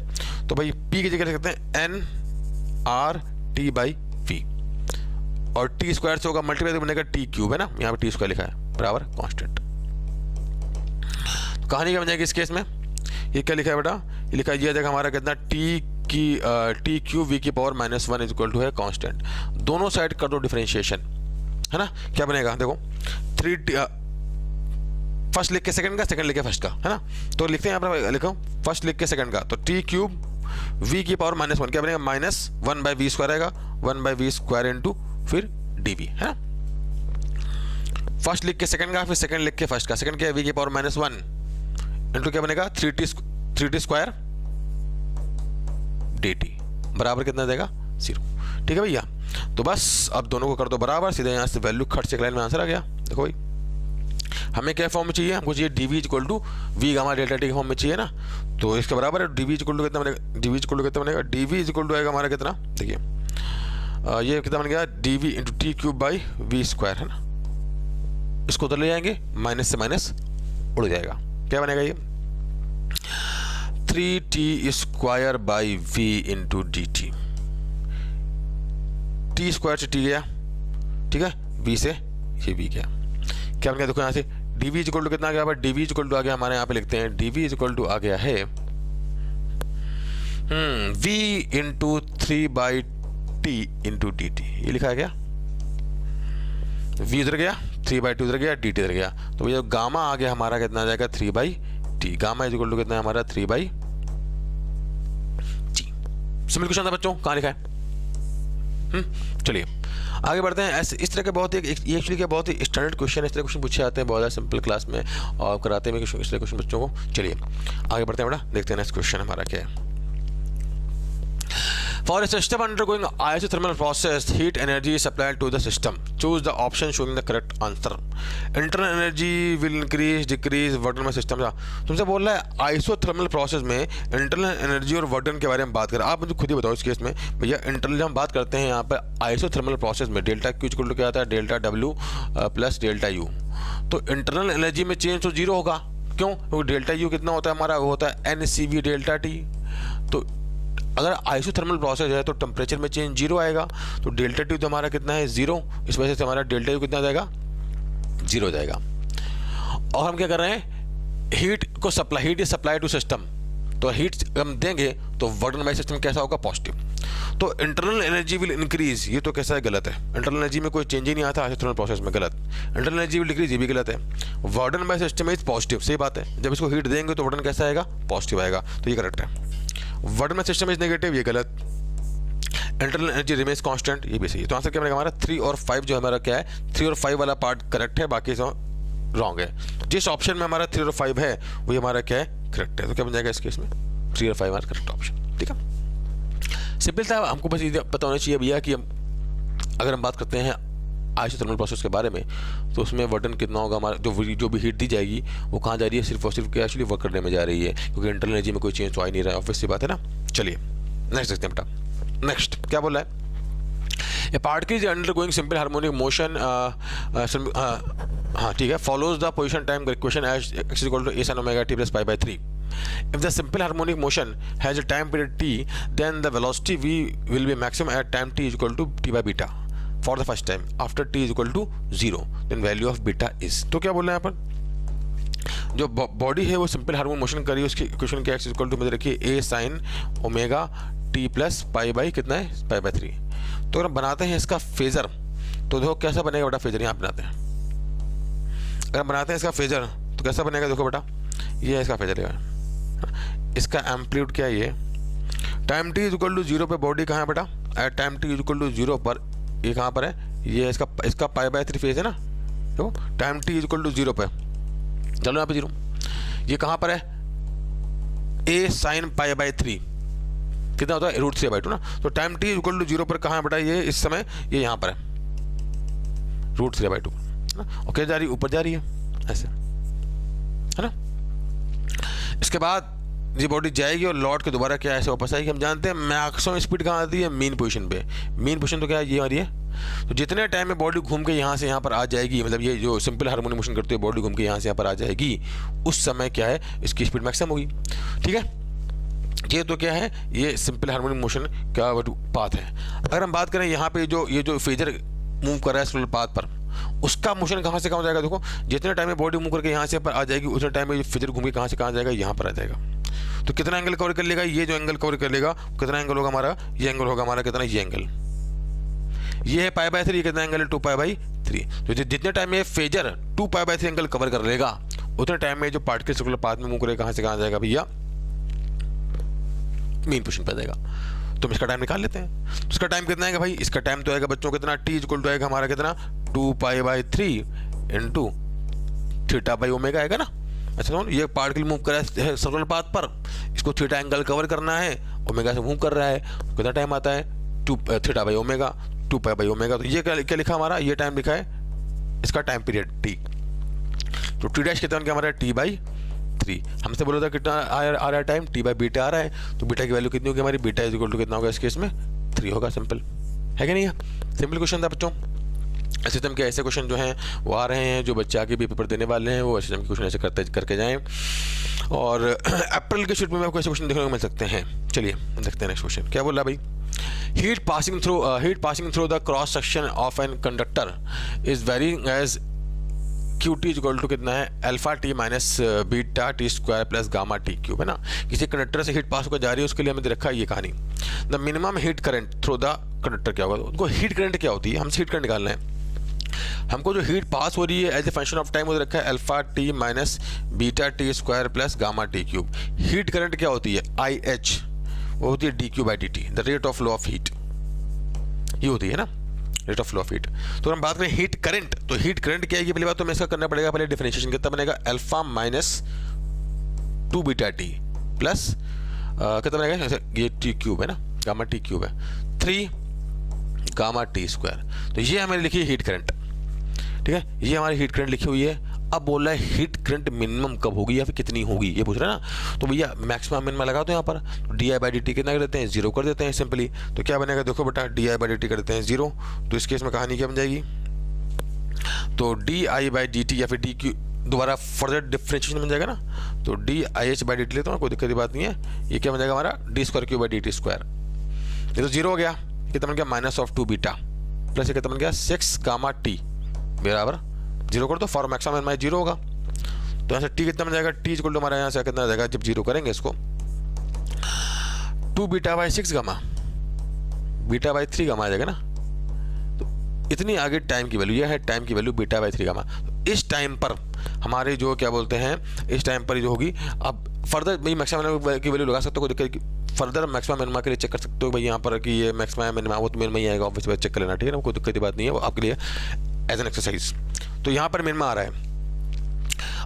तो भाई पी की जगह लिख सकते हैं N R T by V, और टी स्क्वायर से होगा मल्टीप्लाई तो बनेगा टी क्यूब, है ना, यहाँ पर टी स्क्वायर लिखा है बराबर कांस्टेंट। तो कहानी क्या बन जाएगी इस केस में, ये क्या लिखा है बेटा, ये लिखा है ये हमारा कितना टी क्यू वी की पावर -1 इज इक्वल टू है कांस्टेंट। दोनों साइड कर दो डिफरेंशिएशन, है ना, क्या बनेगा देखो 3 फर्स्ट लिख के सेकंड का, सेकंड लिख के फर्स्ट का, है ना। तो लिखते हैं यहाँ पर, लिखो फर्स्ट लिख के सेकंड का, तो टी क्यूब वी की पावर -1 क्या बनेगा, -1 बाई वी स्क्वायर आएगा, 1 बाई वी स्क्वायर इंटू फिर डी वी, है ना। फर्स्ट लिख के सेकंड का, फिर सेकंड लिख के फर्स्ट का, सेकंड क्या वी की पावर -1 इंटू क्या बनेगा 3t स्क्वायर dt बराबर कितना देगा 0। ठीक है भैया, तो बस अब दोनों को कर दो बराबर, सीधे यहाँ से वैल्यू खट से एक लाइन में आंसर आ गया। देखो भाई हमें क्या फॉर्म में चाहिए, हमको चाहिए D V equal to V gamma delta T के फॉर्म में चाहिए ना, तो इसके बराबर है डी वी इक्वल टू कितना बनेगा, डी वी इक्वल टू कितना बनेगा, डी वी इक्वल टू आएगा हमारा कितना, देखिए ये कितना बन गया, D V into T cube by V square है ना, इसको उधर ले जाएंगे, माइनस से माइनस उड़ जाएगा, क्या बनेगा ये 3t square by V into D T, T square से टी गया, ठीक है, वी से ये वी गया, क्या बन गया देखो यहाँ से डी वी इक्वल टू कितना आ गया, डी वी इक्वल टू आ गया हमारे यहाँ पे लिखते हैं डी वी इक्वल टू आ गया है V into 3 T into D T, ये लिखा गया, वी उधर गया 3/2 उधर गया, डी टी उधर गया, तो भैया गामा आ गया हमारा कितना आ जाएगा 3/t, gamma is equal to कितना है हमारा 3/t। सिंपल क्वेश्चन था बच्चों, कहाँ लिखा है, चलिए आगे बढ़ते हैं। ऐसे इस तरह के बहुत ही ये एक्चुअली क्या बहुत ही स्टैंडर्ड क्वेश्चन, इस तरह क्वेश्चन पूछे जाते हैं बहुत ज़्यादा सिंपल क्लास में और कराते हैं इस तरह क्वेश्चन बच्चों को। चलिए आगे बढ़ते हैं बेटा, देखते हैं नेक्स्ट क्वेश्चन हमारा क्या है। For a system undergoing isothermal process, heat energy is supplied to the system. Choose the option showing the correct answer. Internal energy will increase, decrease, work done by system. तुमसे बोल रहा है isothermal process में internal energy और work done के बारे में बात करें। आप मुझे खुद ही बताओ इस केस में भैया, इंटरनल हम बात करते हैं यहाँ पर आइसोथर्मल प्रोसेस में डेल्टा क्यू इक्वल टू क्या आता है, delta W plus delta U. तो इंटरनल एनर्जी में चेंज तो जीरो होगा, क्यों, क्योंकि डेल्टा यू कितना होता है हमारा, वो होता है N C V delta T. तो अगर आइसोथर्मल प्रोसेस है तो टेम्परेचर में चेंज जीरो आएगा, तो डेल्टा टी तो हमारा कितना है जीरो, इस वजह से हमारा डेल्टा यू कितना आ जाएगा, जीरो हो जाएगा। और हम क्या कर रहे हैं, हीट को supply, heat is supply to system, तो हीट हम देंगे तो वर्क डन बाय सिस्टम कैसा होगा, पॉजिटिव। तो इंटरनल एनर्जी विल इंक्रीज, ये तो कैसा है, गलत है, इंटरनल एनर्जी में कोई चेंज ही नहीं आता आइसोथर्मल प्रोसेस में, गलत। इंटरनल एनर्जी विल डिक्रीज, ये भी गलत है। Work done by system is positive, सही बात है, जब इसको हीट देंगे तो वर्क डन कैसा आएगा, पॉजिटिव आएगा, तो ये करेक्ट है। Work done system is negative, ये गलत। इंटरनल एनर्जी रिमेन्स कांस्टेंट, ये भी सही है। तो आंसर क्या बनेगा हमारा 3 और 5, जो हमारा क्या है 3 और 5 वाला पार्ट करेक्ट है, बाकी सब रॉन्ग है। जिस ऑप्शन में हमारा 3 और 5 है वही हमारा क्या है, करेक्ट है। तो क्या बन जाएगा इस केस में 3 और 5 हमारा करेक्ट ऑप्शन, ठीक है। सिंपल था, हमको बस ये पता होना चाहिए भैया कि अगर हम बात करते हैं आइसोथर्मल प्रोसेस के बारे में, तो उसमें वर्क डन कितना होगा हमारा, जो भी हीट दी जाएगी वो कहाँ जा रही है, सिर्फ और सिर्फ क्या एक्चुअली वर्क करने में जा रही है, क्योंकि इंटरनल एनर्जी में कोई चेंज तो आ ही नहीं रहा है, ऑब्वियस सी बात है ना। चलिए नेक्स्ट देखते हैं बेटा, नेक्स्ट क्या बोल रहा है, a particle is undergoing simple harmonic motion, हाँ ठीक है, follows the position time equation as x equal to A sin omega t plus π/3। If the simple harmonic motion has a time period t, then the velocity v will be maximum at time t is equal to t by beta for the first time. After t is equal to 0, then value of beta is. तो क्या बोल रहे हैं यहाँ पर, जो body है वो सिंपल हार्मोनिक मोशन कर रही है, उसकी इक्वेशन क्या एक्स इक्वल टू में रखिए ए sin ओमेगा टी प्लस π/, कितना है π/3। तो अगर हम बनाते हैं इसका फेजर, तो देखो कैसा बनेगा बेटा, फेजर यहाँ बनाते हैं, अगर हम बनाते हैं इसका फेजर तो कैसा बनेगा, देखो बेटा ये है इसका फेजर, है इसका एम्पलीट्यूड क्या है, ये time T is equal to 0 पे बॉडी कहाँ है बेटा, at time T is equal to 0 पर ये कहाँ पर है, ये इसका π/3 फेज है ना, तो time T is equal to 0 पे, चलो यहाँ पे 0, ये कहाँ पर है, ए sin π/3 कितना होता है √3/2 ना, तो time T is equal to 0 पर कहाँ है बेटा, ये इस समय ये यहाँ पर है √3/2 ना, और क्या जा रही है, ऊपर जा रही है ऐसे, है ना। इसके बाद ये बॉडी जाएगी और लौट के दोबारा क्या ऐसे वापस आएगी। हम जानते हैं मैक्सिमम स्पीड कहाँ आती है, मीन पोजीशन पे, मीन पोजीशन तो क्या है, ये हमारी है। तो जितने टाइम में बॉडी घूम के यहाँ से यहाँ पर आ जाएगी, मतलब ये जो सिंपल हार्मोनिक मोशन करती है बॉडी घूम के यहाँ से यहाँ पर आ जाएगी, उस समय क्या है इसकी स्पीड मैक्सिमम होगी, ठीक है। ये तो क्या है, ये सिंपल हार्मोनिक मोशन का पाथ है। अगर हम बात करें यहाँ पे ये जो फेजर मूव कर रहा है स्लोल पाथ पर, उसका मोशन कहाँ से कहाँ हो जाएगा, देखो जितने टाइम में बॉडी मूव करके यहाँ से पर आ जाएगी, उतने टाइम में फेजर घूम के कहाँ से कहाँ जाएगा, यहाँ पर आ जाएगा। तो कितना एंगल कवर कर लेगा, ये जो एंगल कवर कर लेगा कितना एंगल होगा हमारा, ये एंगल होगा हमारा कितना, ये एंगल, ये है π/3, कितना एंगल है 2π/3। तो जितने टाइम में फेजर 2π/3 एंगल कवर कर लेगा, उतने टाइम में जो पार्टिकल सर्कुलर पाथ में मूव करेगा कहाँ से कहाँ जाएगा भैया, मेन पोजीशन पे जाएगा। तो हम इसका टाइम निकाल लेते हैं। तो इसका टाइम कितना आएगा भाई, इसका टाइम तो आएगा बच्चों कितना, t इक्वल टू आएगा हमारा कितना 2π/3 इंटू θ/ω आएगा ना। अच्छा सुनो, ये पार्टिकल मूव कर रहा है सर्कुलर पाथ पर, इसको थीटा एंगल कवर करना है, ओमेगा से मूव कर रहा है, तो कितना टाइम आता है θ/ω 2π/ω। तो ये क्या लिखा हमारा, ये टाइम लिखा है इसका टाइम पीरियड t। तो टी डैश कितना क्या हमारा टी बाई 3। हमसे बोला था कितना आ रहा है टाइम, टी बाई बीटा आ रहा है, तो बीटा की वैल्यू कितनी होगी हमारी, बीटा इज इक्वल टू कितना होगा इस केस में 3 होगा। सिंपल है कि नहीं है, सिंपल क्वेश्चन था बच्चों। सिस्टम के ऐसे क्वेश्चन जो हैं वो आ रहे हैं, जो बच्चे आगे भी पेपर देने वाले हैं वो सिस्टम के क्वेश्चन ऐसे करके जाएं, और अप्रैल के शुरू में आपको ऐसे क्वेश्चन देखने को मिल सकते हैं। चलिए देखते हैं नेक्स्ट क्वेश्चन क्या बोल रहा है भाई। Heat passing through the cross section of an conductor is varying as QT equal to कितना है, alpha T minus beta T square plus gamma T cube, है ना। किसी कंडक्टर से हीट पास होकर जा रही है, उसके लिए हमें रखा है ये कहानी। The minimum heat current through the conductor क्या होगा, उनको हीट करंट क्या होती है, हमसे हीट करंट निकालना है। हमको जो हीट पास हो रही है as a function of time उधर रखा है alpha T minus beta T square plus gamma T cube. Heat current क्या होती है, IH, वो होती है dQ/dt, the rate of flow of heat, ये होती है ना, rate of flow of heat. तो हम बात करें हीट करंट, तो हीट करंट क्या है, पहली बात तो हमें इसका करना पड़ेगा, पहले डिफरेंशिएशन कितना बनेगा, alpha minus 2 beta T plus कितना बनेगा, ये टी क्यूब है ना, गामा टी क्यूब है, 3 गामा टी स्क्वायर। तो ये हमारी लिखी है हीट करंट, ठीक है, ये हमारी हीट करंट लिखी हुई है। अब बोल रहा है हीट करंट मिनिमम कब होगी या फिर कितनी होगी, ये पूछ रहा है ना। तो भैया मैक्सिमम मिनिमम लगा दो यहाँ पर, तो di/dt कितना कर देते हैं, 0 कर देते हैं सिंपली। तो क्या बनेगा, देखो बेटा di/dt कर देते हैं 0, तो इस केस में कहानी क्या बन जाएगी, तो di/dt या फिर dq दोबारा फर्दर डिफरेंशिएशन बन जाएगा ना, तो dIH/dt लेता हूँ, कोई दिक्कत की बात नहीं है। ये क्या बन जाएगा हमारा d²q/dt², ये तो 0 हो गया, कितना बन गया -2 बीटा प्लस ये कितना बन गया 6 गामा टी बराबर 0 कर दो, फॉर मैक्सिमम एन माई 0 होगा। तो यहाँ से टी कितना बन जाएगा, टी इक्वल टू हमारा यहाँ से कितना आ जाएगा, जब 0 करेंगे इसको 2 beta by 6 gamma, beta by 3 gamma आ जाएगा ना। तो इतनी आगे टाइम की वैल्यू, यह है टाइम की वैल्यू बीटा बाई 3 गामा। तो इस टाइम पर हमारे जो क्या बोलते हैं, इस टाइम पर जो होगी, अब फर्दर भाई मैक्सिमम की वैल्यू लगा सकते हो, कोई दिक्कत, फर्दर मैक्सिमम मिनिमा के लिए चेक कर सकते हो भाई यहाँ पर कि ये मैक्सिमम मिनिमा, वो तो मिनिमा ही आएगा, ऑब्वियसली चेक कर लेना, ठीक है ना, कोई दिक्कत की बात नहीं है, वो आपके लिए एज एन एक्सरसाइज। तो यहाँ पर मिनिमा आ रहा है।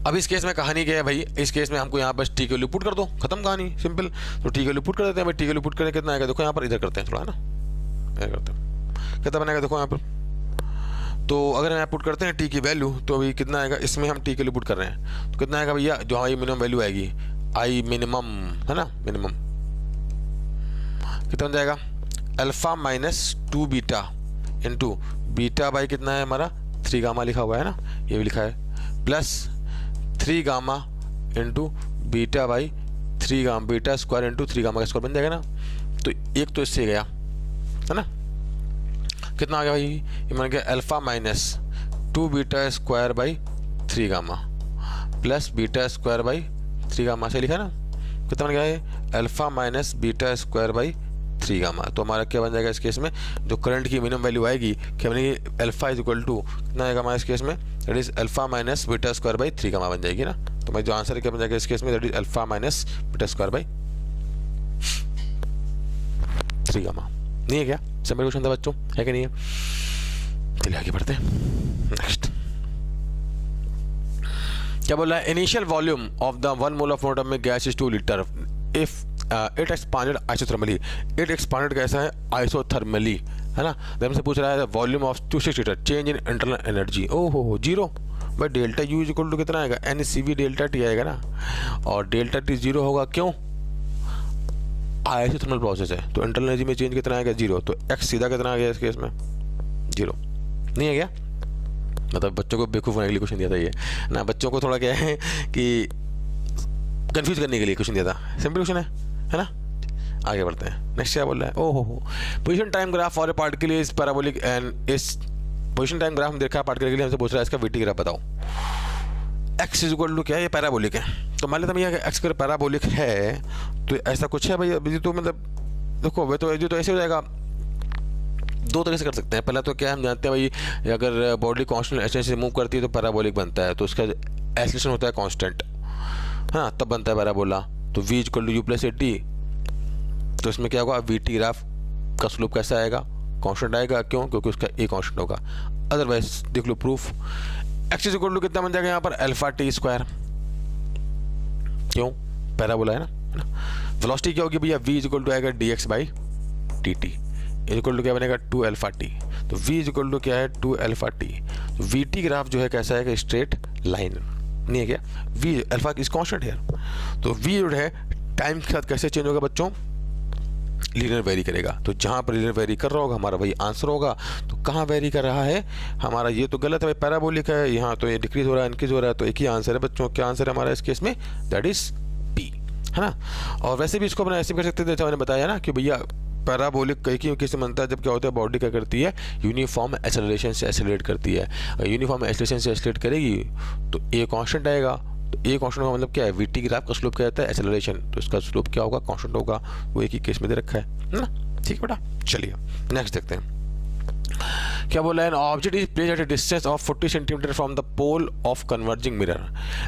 अब इस केस में कहानी क्या है भाई, इस केस में हमको यहाँ बस टी की वैल्यू पुट कर दो, खत्म कहानी, सिंपल। तो टी की वैल्यू पुट कर देते हैं भाई, टी की वैल्यू पुट करने कितना आएगा, देखो यहाँ पर इधर करते हैं थोड़ा, है ना, इधर करते हैं, कितना बनेगा देखो यहाँ पर। तो अगर हम यहाँ पुट करते हैं टी की वैल्यू, तो अभी कितना आएगा, इसमें हम टी की वैल्यू पुट कर रहे हैं, तो कितना आएगा भैया, जो हमारी मिनिमम वैल्यू आएगी, आई मिनिमम, है ना, मिनिमम कितना बन जाएगा, alpha minus 2 beta into beta by कितना है हमारा 3 गामा लिखा हुआ है ना, ये भी लिखा है, plus 3 gamma into beta by 3 gamma, beta square into 3 gamma का स्क्वायर बन जाएगा ना। तो एक तो इससे गया, है ना, कितना आ गया भाई, ये बन गया alpha minus 2 beta square by 3 gamma plus beta square by 3 gamma से लिखा ना, कितना बन गया है, alpha minus beta square by 3 gamma. तो हमारा क्या बन जाएगा इस केस में, जो करंट की मिनिमम वैल्यू आएगी, क्या बनेगी, अल्फा इज इक्वल टू कितना आएगा हमारा इस केस में, that is alpha minus beta square by 3 gamma बन जाएगी ना। तो मैं जो आंसर है क्या बन जाएगा इस केस में, that is alpha minus beta square by 3 gamma. नहीं है क्या, सिंपल क्वेश्चन था बच्चों, है कि नहीं है। चलिए आगे बढ़ते हैं, नेक्स्ट क्या बोल रहा है, initial volume of the 1 mole of water में gas is 2 litre if it expanded isothermally, it expanded कैसा है, आइसोथर्मली, है ना। तो हमसे पूछ रहा है volume of 26 litre, change in internal energy, ओहो 0 भाई, delta U is equal to कितना आएगा, NCV डेल्टा टी आएगा ना, और डेल्टा टी 0 होगा, क्यों, आइसोथर्मल प्रोसेस है, तो इंटरनल एनर्जी में चेंज कितना आएगा 0, तो x सीधा कितना आ गया इस केस में 0, नहीं है क्या। मतलब बच्चों को बेवकूफ़ बनाने के लिए क्वेश्चन दिया था ये ना, बच्चों को थोड़ा क्या है कि कंफ्यूज करने के लिए क्वेश्चन दिया था, सिंपल क्वेश्चन है ना। आगे बढ़ते हैं, नेक्स्ट क्या बोल रहा है, ओहो position time graph for a particle is parabolic and इस पोजीशन टाइम ग्राफ देखा है पार्टिकल के लिए, हमसे पूछ रहा है इसका VT ग्राफ बताओ। x इज इक्वल टू क्या है, ये पैराबोलिक है, तो मान लेते हैं भैया x अगर पैराबोलिक है तो ऐसा कुछ है भैया, तो मतलब देखो भाई, तो ऐसे हो जाएगा, 2 तरह से कर सकते हैं। पहला तो क्या हम जानते हैं भाई, अगर बॉडी कांस्टेंट ऐसे से मूव करती है तो पैराबोलिक बनता है, तो उसका एक्सेलरेशन होता है कांस्टेंट, हाँ तब बनता है पैराबोला। तो v equal to U plus 80, तो इसमें क्या होगा, VT ग्राफ का स्लोप कैसा आएगा, कांस्टेंट आएगा, क्यों, क्योंकि उसका a कांस्टेंट होगा। अदरवाइज देख लो proof, x is equal to कितना बन जाएगा यहाँ पर, अल्फा टी स्क्वायर, क्यों, पैराबोला है ना। वेलोसिटी क्या होगी भैया, v इज इक्वल टू आएगा dx by dt, is equal to क्या बनेगा 2 अल्फा टी, तो v इज इक्वल टू क्या है 2 अल्फा टी। तो VT ग्राफ जो है कैसा आएगा, स्ट्रेट लाइन, नहीं है क्या, वी अल्फा इज कांस्टेंट है, तो वी जो है टाइम के साथ कैसे चेंज होगा बच्चों, लीनियर वेरी करेगा। तो जहाँ पर लीनियर वेरी कर रहा होगा हमारा वही आंसर होगा। तो कहाँ वेरी कर रहा है हमारा, ये तो गलत है भाई, पैराबोलिक है, यहाँ तो ये डिक्रीज हो रहा है, इंक्रीज हो रहा है, तो एक ही आंसर है बच्चों। क्या आंसर है हमारा इस केस में, दैट इज बी, है ना। और वैसे भी इसको अपना ऐसे भी कर सकते थे, जैसा मैंने बताया ना कि भैया पैराबोलिक कई की किसी बनता है जब क्या होता है, बॉडी क्या करती है, यूनिफॉर्म एक्सेलरेशन से एक्सेलरेट करती है। यूनिफॉर्म एक्सेलरेशन से एक्सेलरेट करेगी तो ए कांस्टेंट आएगा। तो ए कांस्टेंट का मतलब क्या है, वीटी ग्राफ का स्लोप क्या रहता है, एक्सेलरेशन, तो इसका स्लोप क्या होगा, कांस्टेंट होगा। वो एक ही केस में दे रखा है ना। ठीक है बेटा, चलिए नेक्स्ट देखते हैं क्या बोला है। An object is placed at a distance of 40 centimetre from the pole of converging mirror.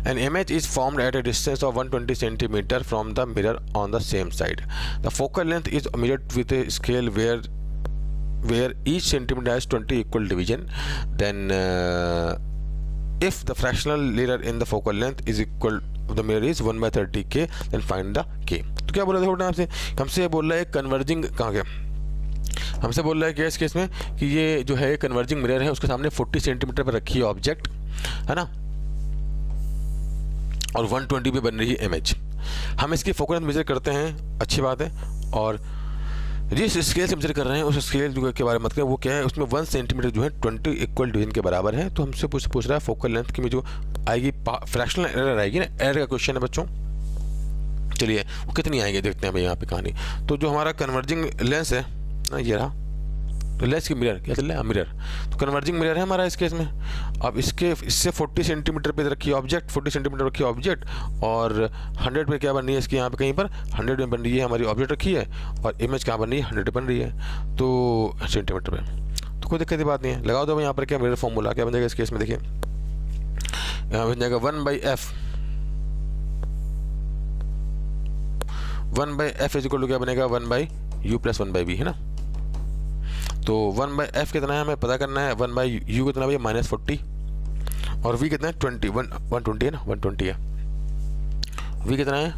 An image is formed at a distance of 120 centimetre from the mirror on the same side. The focal length is measured with a scale where each centimeter has 20 equal division. Then if the fractional error in the focal length is equal, the mirror is 1/30k, then find the k. तो क्या बोला देखो आपसे, हमसे बोल रहा है converging, कहाँ गया, हमसे बोल रहा है कि इस केस में कि ये जो है कन्वर्जिंग मिरर है उसके सामने 40 सेंटीमीटर पर रखी है ऑब्जेक्ट, है ना, और 120 पे बन रही है इमेज। हम इसकी फोकल लेंथ मेजर करते हैं, अच्छी बात है, और जिस स्केल से मेजर कर रहे हैं उस स्केल के बारे में मत करें, वो क्या है, उसमें 1 सेंटीमीटर जो है 20 इक्वल डिवीजन के बराबर है। तो हमसे पूछ रहा है फोकल लेंथ की में जो आएगी फ्रैक्शनल एरर आएगी ना, एरर का क्वेश्चन है बच्चों। चलिए वो कितनी आएगी देखते हैं भाई यहाँ पे कहानी। तो जो हमारा कन्वर्जिंग लेंस है ना, ये रहा, तो लेंस की मिरर क्या चल रहा है, मिरर, तो कन्वर्जिंग मिरर है हमारा इस केस में। अब इससे 40 सेंटीमीटर पे रखी ऑब्जेक्ट, 40 सेंटीमीटर रखी ऑब्जेक्ट, और 100 पे क्या बन रही है इसकी, यहाँ पे कहीं पर 100 में बन रही है हमारी ऑब्जेक्ट रखी है, और इमेज कहाँ बन रही है, 100 बन रही है, तो सेंटीमीटर पे, तो कोई दिक्कत की बात नहीं है। लगाओ दो यहाँ पर क्या मिरर फॉर्मूला क्या बन जाएगा इस केस में, देखिए यहाँ बन जाएगा 1/f, 1/f is equal to क्या बनेगा, 1/u प्लस 1/v, है ना। तो 1/f कितना है हमें पता करना है, 1/u कितना भैया -40, और v कितना है 120 है ना, 120 है, v कितना है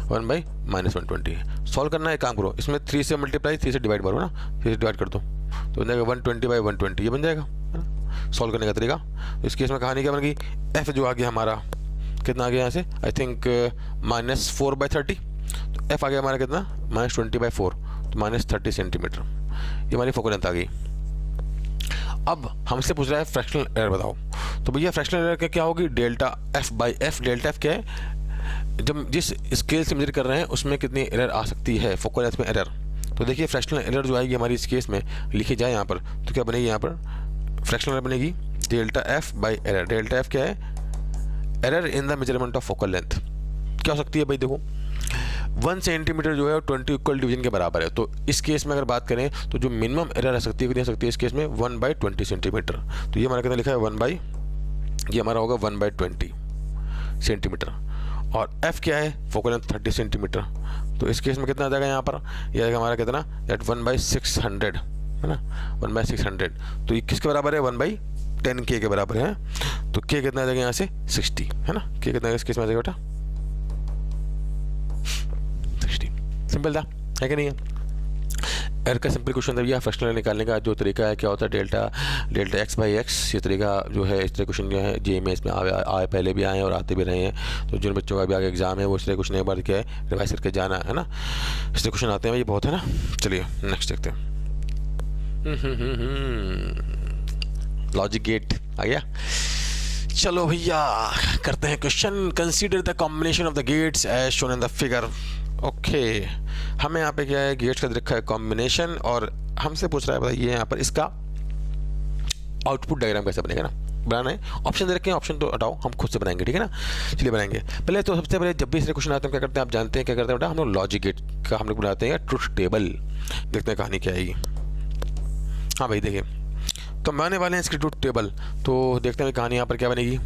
1/-120 है। सॉल्व करना है, काम करो, इसमें 3 से मल्टीप्लाई, 3 से डिवाइड करो ना, 3 से डिवाइड कर दो तो बन जाएगा 120/120, ये बन जाएगा, है ना, सॉल्व करने का तरीका। तो इस केस में कहानी क्या बन गई, f जो आ गया हमारा कितना आ गया यहाँ से, आई थिंक -4/30, तो f आ गया हमारा कितना -20/4, तो -30 सेंटीमीटर, ये हमारी फोकल लेंथ आ गई। अब हमसे पूछ रहा है फ्रैक्शनल एरर बताओ, तो भैया फ्रैक्शनल एरर क्या होगी, डेल्टा f/f। डेल्टा f क्या है, जब जिस स्केल से मेजर कर रहे हैं उसमें कितनी एरर आ सकती है फोकल लेंथ में एरर। तो देखिए फ्रैक्शनल एरर जो आएगी हमारी इस केस में, लिखी जाए यहाँ पर, तो क्या बनेगी यहाँ पर फ्रैक्शनल एरर बनेगी डेल्टा f/एरर। डेल्टा f क्या है, error in the measurement of focal length. क्या हो सकती है भाई, देखो 1 सेंटीमीटर जो है 20 इक्वल डिवीजन के बराबर है। तो इस केस में अगर बात करें तो जो मिनिमम एरर आ सकती है कितनी आ सकती है इस केस में, 1/20 सेंटीमीटर। तो ये हमारा कितना लिखा है, ये हमारा होगा 1/20 सेंटीमीटर, और f क्या है, फोकल लेंथ 30 सेंटीमीटर। तो इस केस में कितना आ जाएगा यहाँ पर, यह आएगा हमारा कितना, दैट 1/600, है ना, 1/600। तो ये किसके बराबर है, 1/10k के बराबर है। तो k कितना आ जाएगा यहाँ से 60, है ना, k कितना इस केस में आ जाएगा बेटा, सिंपल था, है कि नहीं है। एरर का सिंपल क्वेश्चन था भैया, फ्रैक्शनल निकालने का जो तरीका है क्या होता है, डेल्टा x/x, ये तरीका जो है, इस तरह क्वेश्चन जो है जे में इसमें आए पहले भी आए हैं और आते भी रहे हैं। तो जिन बच्चों का भी आगे एग्जाम है वो इस तरह क्वेश्चन एक बार क्या है रिवाइज करके जाना है ना, इस तरह क्वेश्चन आते हैं, ये बहुत है ना। चलिए नेक्स्ट देखते हैं, लॉजिक गेट आ गया। चलो भैया करते हैं question, consider the combination of the gates as shown in the figure. Okay, हमें यहाँ पे क्या है, गेट्स का रखा है कॉम्बिनेशन, और हमसे पूछ रहा है बताइए यहाँ पर इसका आउटपुट डायग्राम कैसे बनेगा ना, बनाना है। ऑप्शन दे रखे हैं, ऑप्शन तो हटाओ, हम खुद से बनाएंगे, ठीक है ना। चलिए बनाएंगे। पहले तो सबसे पहले जब भी इस क्वेश्चन आते हैं क्या करते हैं, आप जानते हैं क्या करते हैं बेटा, हम लोग लॉजिक गेट का हम लोग बनाते हैं ट्रुथ टेबल। देखते हैं कहानी क्या आएगी। हाँ भाई देखिए, तो बनाने वाले हैं इसकी ट्रुथ टेबल, तो देखते हैं कहानी यहाँ पर क्या बनेगी।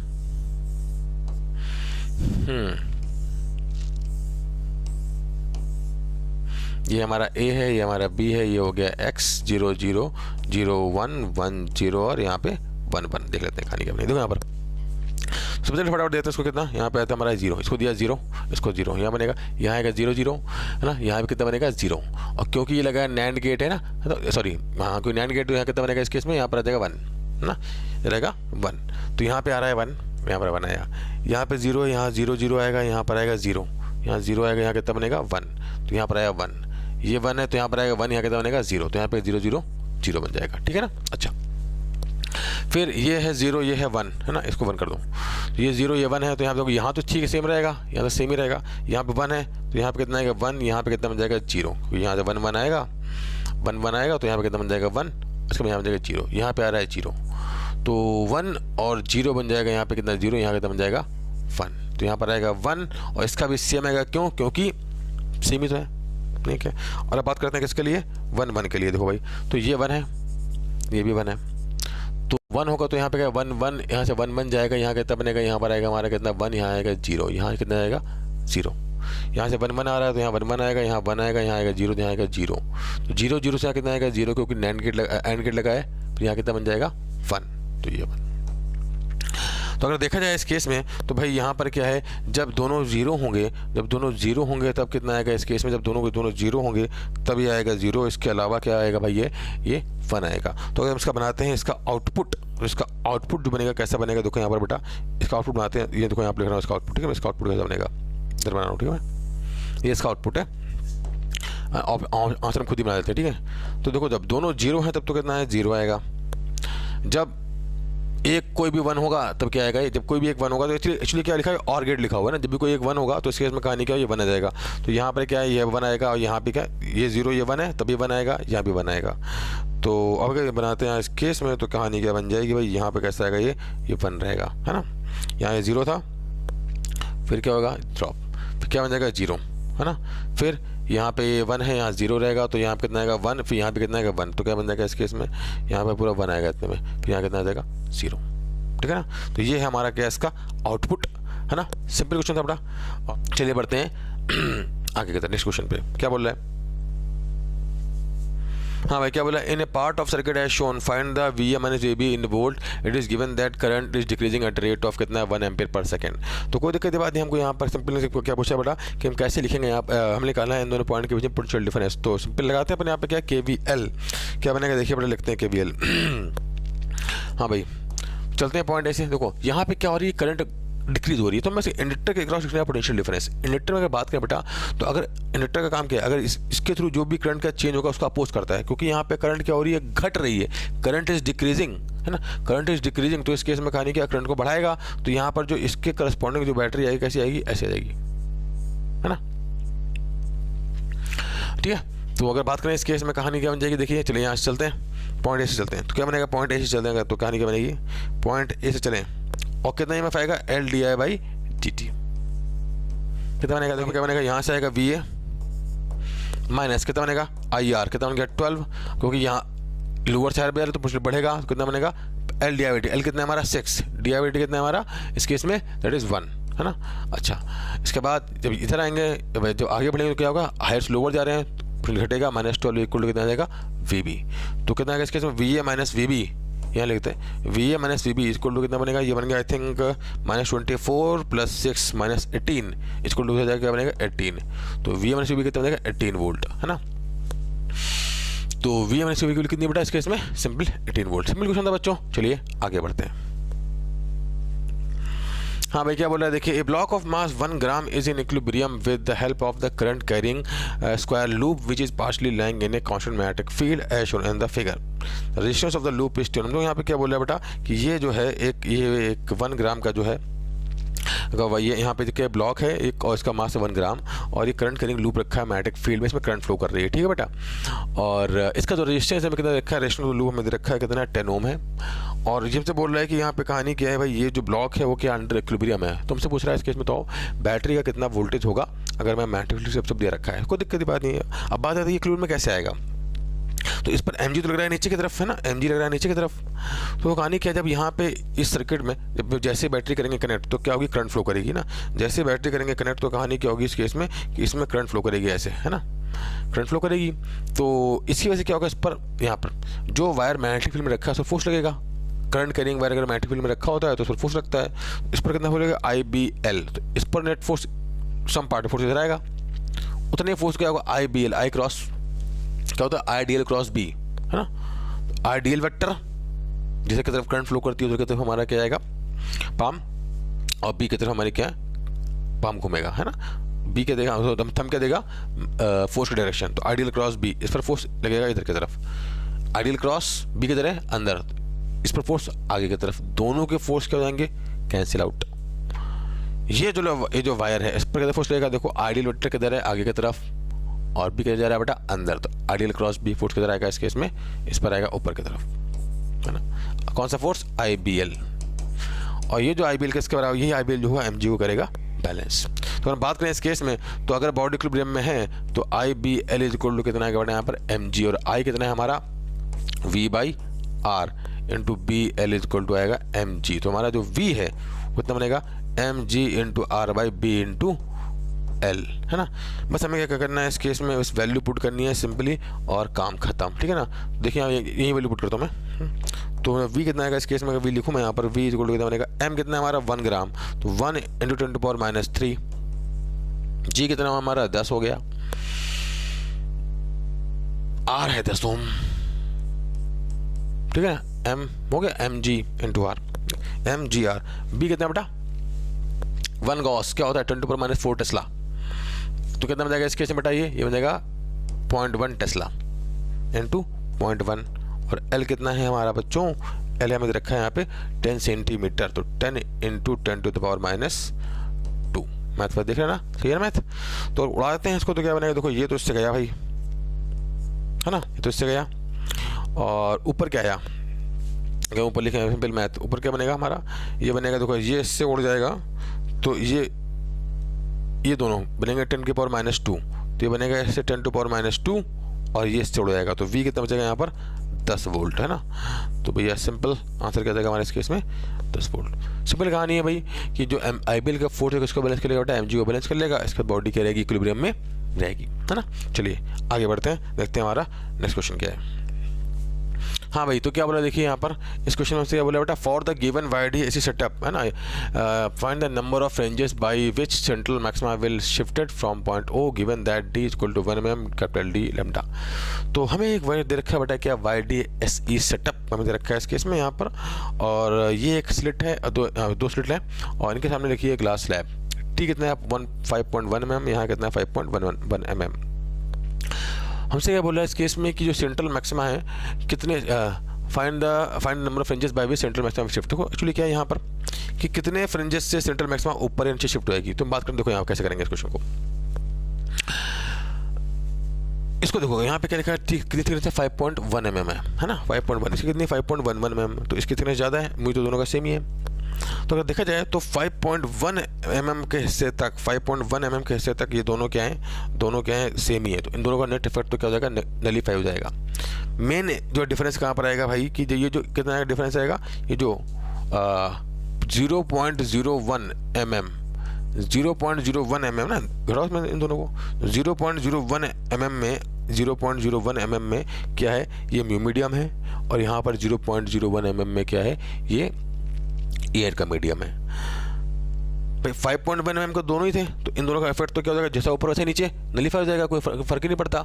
ये हमारा A है, ये हमारा B है, ये हो गया x 0 0 0 1 1 0, और यहाँ पे 1 1। देख लेते हैं कहानी क्या बनी, देखो यहाँ पर सबसे पहले फटाफट देते हैं इसको, कितना यहाँ पे आता है हमारा 0, इसको दिया 0, इसको 0, यहाँ बनेगा, यहाँ आएगा 0 0, है ना, यहाँ पे कितना बनेगा 0, और क्योंकि ये लगा है नैंड गेट है ना, तो सॉरी हाँ कोई नैंड गेट, तो यहाँ कितना बनेगा इस केस में, यहाँ पर आ जाएगा 1, है ना, रहेगा 1। तो यहाँ पे आ रहा है 1, यहाँ पर 1 आया, यहाँ पे 0 है, यहाँ 0 0 आएगा, यहाँ पर आएगा 0, यहाँ 0 आएगा, यहाँ कितना बनेगा 1, तो यहाँ पर आएगा 1, ये 1 है तो यहाँ पर आएगा 1, यहाँ कितना बनेगा 0, तो यहाँ पे 0 0 0 बन जाएगा, ठीक है ना। अच्छा, फिर ये है 0, ये है 1 है ना, इसको 1 कर दूँ, तो ये 0 ये 1 है, तो यहाँ पे यहाँ तो ठीक है सेम रहेगा, यहाँ तो सेम ही रहेगा, यहाँ पे 1 है तो यहाँ पे कितना आएगा 1, यहाँ पे कितना बन जाएगा 0, यहाँ से 1 1 आएगा, 1 1 आएगा, तो यहाँ पे कितना बन जाएगा 1, इसका यहाँ बन जाएगा 0, यहाँ पे आ रहा है 0, तो 1 और 0 बन जाएगा, यहाँ पे कितना 0, यहाँ कितना बन जाएगा 1, तो यहाँ पर आएगा 1, और इसका भी सेम आएगा, क्यों, क्योंकि सेम ही तो है, ठीक है। और अब बात करते हैं किसके लिए, 1 1 के लिए। देखो भाई, तो ये 1 है, ये भी 1 है, तो 1 होगा तो यहाँ पे क्या 1 1, यहाँ से 1 बन जाएगा, यहाँ कितना बनेगा, यहाँ पर आएगा हमारा कितना 1, यहाँ आएगा 0, यहाँ कितना आएगा 0, यहाँ से 1 1 आ रहा है तो यहाँ 1 1 आएगा, यहाँ 1 आएगा, यहाँ आएगा 0, तो यहाँ आएगा 0, तो 0 0 से कितना आएगा 0, क्योंकि एंड गेट लगा है, तो यहाँ कितना बन जाएगा 1, तो ये 1। तो अगर देखा जाए इस केस में तो भाई यहाँ पर क्या है, जब दोनों 0 होंगे, जब दोनों 0 होंगे तब कितना आएगा इस केस में, जब दोनों 0 होंगे तब ये आएगा 0, इसके अलावा क्या आएगा भाई, ये 1 आएगा। तो अगर हम इसका बनाते हैं इसका आउटपुट, तो इसका आउटपुट जो बनेगा कैसा बनेगा, देखो यहाँ पर बेटा इसका आउटपुट बनाते हैं, ये देखो यहाँ पर लिख रहा हूँ इसका आउटपुट, ठीक है, इसका आउटपुट कैसा बनेगा इधर बना रहा हूँ, ठीक है, ये इसका आउटपुट है, आंसर हम खुद ही बना देते हैं, ठीक है। तो देखो जब दोनों 0 हैं तब तो कितना है 0 आएगा, जब एक कोई भी 1 होगा तब क्या आएगा, जब कोई भी एक 1 होगा तो एक्चुअली क्या लिखा है, और गेट लिखा हुआ है ना, जब भी कोई एक 1 होगा तो इस केस में कहानी क्या है, ये 1 आ जाएगा, तो यहाँ पर क्या है ये 1 आएगा, और यहाँ पे क्या ये 0 ये 1 है तभी 1 आएगा, यहाँ भी 1 आएगा। तो अब अगर बनाते हैं इस केस में तो कहानी क्या बन जाएगी भाई, यहाँ पे कैसा आएगा, ये 1 रहेगा, है ना, यहाँ ये 0 था, फिर क्या होगा ड्रॉप, फिर क्या बन जाएगा 0, है ना, फिर यहाँ पे 1 है, यहाँ 0 रहेगा, तो यहाँ पे कितना आएगा 1, फिर यहाँ पे कितना आएगा 1, तो क्या बन जाएगा इस केस में, यहाँ पे पूरा 1 आएगा इतने में, फिर यहाँ कितना आ जाएगा 0, ठीक है ना। तो ये है हमारा क्या इसका आउटपुट, है ना, सिंपल क्वेश्चन था बड़ा। चलिए बढ़ते हैं आगे के नेक्स्ट क्वेश्चन पे, क्या बोल रहा है, हाँ भाई क्या बोला, in a part of circuit as shown find the V M minus V B in volt, it is given that current is decreasing at rate of कितना 1 एम्पियर पर सेकंड। तो कोई दिक्कत की बात नहीं, हमको यहाँ पर सिंपल क्या पूछा बेटा कि हम कैसे लिखेंगे, यहाँ हमने निकालना है इन दोनों पॉइंट के बीच में पोटेंशियल डिफरेंस, तो सिंपल लगाते हैं अपन यहाँ पे क्या KVL, क्या बनेगा देखिए बेटा, लिखते हैं KVL। हाँ भाई चलते हैं पॉइंट ऐसे, देखो यहाँ पे क्या हो रही है, करंट डिक्रीज हो रही है, तो मैं इंडक्टर के क्रॉस लिखना पोटेंशियल डिफरेंस। इंडक्टर में अगर बात करें बेटा, तो अगर इंडक्टर का काम क्या है, अगर इसके थ्रू जो भी करंट का चेंज होगा उसका अपोज करता है, क्योंकि यहाँ पे करंट क्या हो रही है, घट रही है, करंट इज डिक्रीजिंग, है ना, करंट इज डिक्रीजिंग, तो इस केस में कहानी क्या करंट को बढ़ाएगा, तो यहाँ पर जो इसके करस्पॉन्डिंग जो बैटरी आएगी कैसी आएगी, ऐसे आएगी, है ना, ठीक है। तो अगर बात करें इस केस में कहानी क्या बन जाएगी, देखिए चलिए यहाँ से चलते हैं, पॉइंट ए से चलते हैं, तो क्या बनेगा, पॉइंट ए से चलते हैं तो कहानी क्या बनेगी, पॉइंट ए से चलें और कितना EMF आएगा, LDI/dt, कितना बनेगा, देखो क्या बनेगा, यहाँ से आएगा VA माइनस कितना बनेगा IR, कितना बन गया 12, क्योंकि यहाँ लोअर साइड पे तो कुछ बढ़ेगा, तो कितना बनेगा LDI/dt, L कितना है हमारा 6, DI/dt कितना है हमारा इस केस में दैट इज 1, है ना। अच्छा इसके बाद जब इधर आएंगे, जब आगे बढ़ेंगे तो क्या होगा, हायर से लोअर जा रहे हैं फिर घटेगा, -12 इक्वल टू कितना आ जाएगा VB, तो कितना आएगा इस केस में VA माइनस VB, यहाँ लिखते हैं VA minus VB equal to कितना बनेगा, ये बन गया आई थिंक -24 + 6 - 18 इक्वल टू हो जाएगा, क्या बनेगा 18, तो VA माइनस VB कितना बनेगा 18 वोल्ट, है ना। तो VA माइनस VB कितनी बेटा इस केस में, सिंपल 18 वोल्ट। सिंपल क्वेश्चन था बच्चों, चलिए आगे बढ़ते हैं। हाँ भाई क्या बोल रहा है, देखिए a block of mass 1 gram is in equilibrium with the help of the current carrying square loop which is partially lying in a constant magnetic field as shown in the figure, resistance of the loop is 10 ohm. यहाँ पे क्या बोल रहा है बेटा कि ये जो है एक 1 ग्राम का जो है ये यहाँ पे क्या ब्लॉक है एक, और इसका मास है 1 ग्राम, और ये करंट कैरिंग लूप रखा है मैग्नेटिक फील्ड में, इसमें करंट फ्लो कर रही है, ठीक है बेटा। और इसका जो रेजिस्टेंस है कितना रखा है, रेजिस्टेंस लूप में रखा है कितना 10 ओम है, और जब से बोल रहा है कि यहाँ पे कहानी क्या है भाई, ये जो ब्लॉक है वो क्या अंडर इक्विलिब्रियम है, तुमसे पूछ रहा है इस केस में तो बैटरी का कितना वोल्टेज होगा अगर मैं मैग्नेटिक फील्ड सब दे रखा है, कोई दिक्कत की बात नहीं है। अब बात आती है इक्विलिब्रियम में कैसे आएगा, तो इस पर mg तो लग रहा है नीचे की तरफ, है ना, mg लग रहा है नीचे की तरफ, तो कहानी क्या, जब यहाँ पे इस सर्किट में जब जैसे बैटरी करेंगे कनेक्ट तो क्या होगी, करंट फ्लो करेगी ना, जैसे बैटरी करेंगे कनेक्ट तो कहानी क्या होगी इस केस में कि इसमें करंट फ्लो करेगी ऐसे, है ना, करंट फ्लो करेगी, तो इसकी वजह से क्या होगा, इस पर यहाँ पर जो वायर मैग्नेटिक फील्ड में रखा है उस पर फोर्स लगेगा, करंट कैरिंग वायर अगर मैग्नेटिक फील्ड में रखा होता है तो उस पर फोर्स लगता है, इस पर कितना फोर्स लगेगा IBL, तो इस पर net force some part force इधर आएगा, उतने फोर्स क्या होगा IBL, I क्रॉस क्या होता है IDL क्रॉस B, है ना, आइडियल वेक्टर जिसे की तरफ करंट फ्लो करती है उधर की तरफ हमारा क्या आएगा पाम और बी की तरफ हमारी क्या है, पाम घूमेगा, है ना। बी क्या देगा, थंब क्या देगा, फोर्स की डायरेक्शन, तो आइडियल क्रॉस बी, इस पर फोर्स लगेगा इधर की तरफ, आइडियल क्रॉस बी की तरह अंदर, इस पर फोर्स आगे की तरफ, दोनों के फोर्स क्या हो जाएंगे, कैंसिल आउट। ये जो वायर है इस पर किधर फोर्स लगेगा, देखो आइडियल वेक्टर किधर है, आगे की तरफ, और बी किधर जा रहा है बेटा, अंदर, तो आइडियल क्रॉस बी फोर्स किधर आएगा इस केस में, इस पर आएगा ऊपर की तरफ, है ना। कौन सा फोर्स, IBL, और ये जो IBL किसके बराबर, यही IBL जो हुआ MG को करेगा बैलेंस। तो हम बात करें इस केस में, तो अगर बॉडी इक्विलिब्रियम में है तो IBL इज इक्वल टू कितना आएगा बेटा यहाँ पर MG, और I कितना है हमारा V/R into BL is equal to आएगा MG। तो हमारा जो V है वो कितना बनेगा, MG into R/B into L, है ना। बस हमें क्या करना है इस केस में, बस वैल्यू पुट करनी है सिंपली और काम खत्म, ठीक है ना। देखिए यही वैल्यू पुट करता हूँ मैं, तो V कितना आएगा इस केस में, V लिखूँ मैं यहाँ पर, V इज इक्वल टू कितना बनेगा, M कितना है हमारा 1 ग्राम, तो 1 इंटू 10 टू पावर -3, G कितना हमारा 10 हो गया, R है 10 ओम, ठीक है, M हो गया MG into R, MGR, B कितना बेटा 1 गॉस, क्या होता है 10 टू पावर -4 टेस्ला, तो कितना बन जाएगा इस केस में बेटा, ये बन जाएगा 0.1 टेस्ला इंटू 0.1, और L कितना है हमारा बच्चों, L हमें रखा है यहाँ पे 10 सेंटीमीटर, तो 10 into 10 to the power -2, math पर देख रहे हैं ना, सही है ना मैथ। तो उड़ा देते हैं इसको, तो क्या बनेगा, देखो ये तो इससे गया भाई, है ना, ये तो इससे गया, और ऊपर क्या आया, अगर ऊपर लिखे सिंपल मैथ, ऊपर क्या बनेगा हमारा, ये बनेगा, देखो ये इससे उड़ जाएगा, तो ये दोनों बनेंगे 10 की पावर -2, तो ये बनेगा इससे 10 टू पावर -2, और ये इससे उड़ जाएगा, तो V कितना बचेगा यहाँ पर 10 वोल्ट, है ना। तो भैया सिंपल आंसर क्या देगा हमारे इस केस में 10 वोल्ट। सिंपल कहानी है भाई कि जो IBL का फोर्स है किसको बैलेंस कर लेगा बेटा, MG को बैलेंस कर लेगा, इसका बॉडी क्या रहेगी, इक्विलिब्रियम में रहेगी, है ना। चलिए आगे बढ़ते हैं, देखते हैं हमारा नेक्स्ट क्वेश्चन क्या है। हाँ भाई, तो क्या बोला देखिए यहाँ पर इस क्वेश्चन में से क्या बोला बेटा, फॉर द गिवन YD ऐसी सेटअप, है ना, find the number of ranges by which central maxima will shifted from point O given that D equal to 1 mm capital D lambda. तो हमें एक वायर दे रखा है बेटा, क्या YDSE सेटअप हमें दे रखा है इस केस में यहाँ पर, और ये एक स्लिट है, दो स्लिट है, और इनके सामने लिखिए ग्लास स्लैब, T कितना है 5.1 mm, यहाँ कितना है 5.1 mm। हमसे क्या बोला है इस केस में कि जो सेंट्रल मैक्सिमा है कितने, find number of fringes bye which central maxima shift. देखो एक्चुअली क्या है यहाँ पर कि कितने फ्रिंजेस से सेंट्रल मैक्सिमा ऊपर या नीचे शिफ्ट होएगी, तो हम बात करें, देखो यहाँ कैसे करेंगे इस क्वेश्चन को। इसको देखो यहाँ पे क्या लिखा है, कितनी थिकनेस है 5.1 mm है ना, 5.1, इसकी कितनी 5.11 mm, तो इसकी थिकनेस ज़्यादा है, मुझे तो दोनों का सेम ही है। तो अगर देखा जाए तो 5.1 mm के हिस्से तक, 5.1 mm के हिस्से तक ये दोनों क्या हैं सेम ही है, तो इन दोनों का नेट इफेक्ट तो क्या हो जाएगा, नलीफाई हो जाएगा। मेन जो डिफरेंस कहाँ पर आएगा भाई कि ये जो कितना डिफरेंस आएगा, ये जो 0.01 mm, 0.01 mm ना, घटाओ में इन दोनों को, 0.01 mm में क्या है, ये म्यू मीडियम है, और यहाँ पर 0.01 mm में क्या है, ये एयर का मीडियम है। भाई 5.1 mm का दोनों ही थे, तो इन दोनों का इफेक्ट तो क्या हो जाएगा, जैसा ऊपर वैसे नीचे नलीफाई हो जाएगा, कोई फर्क ही नहीं पड़ता,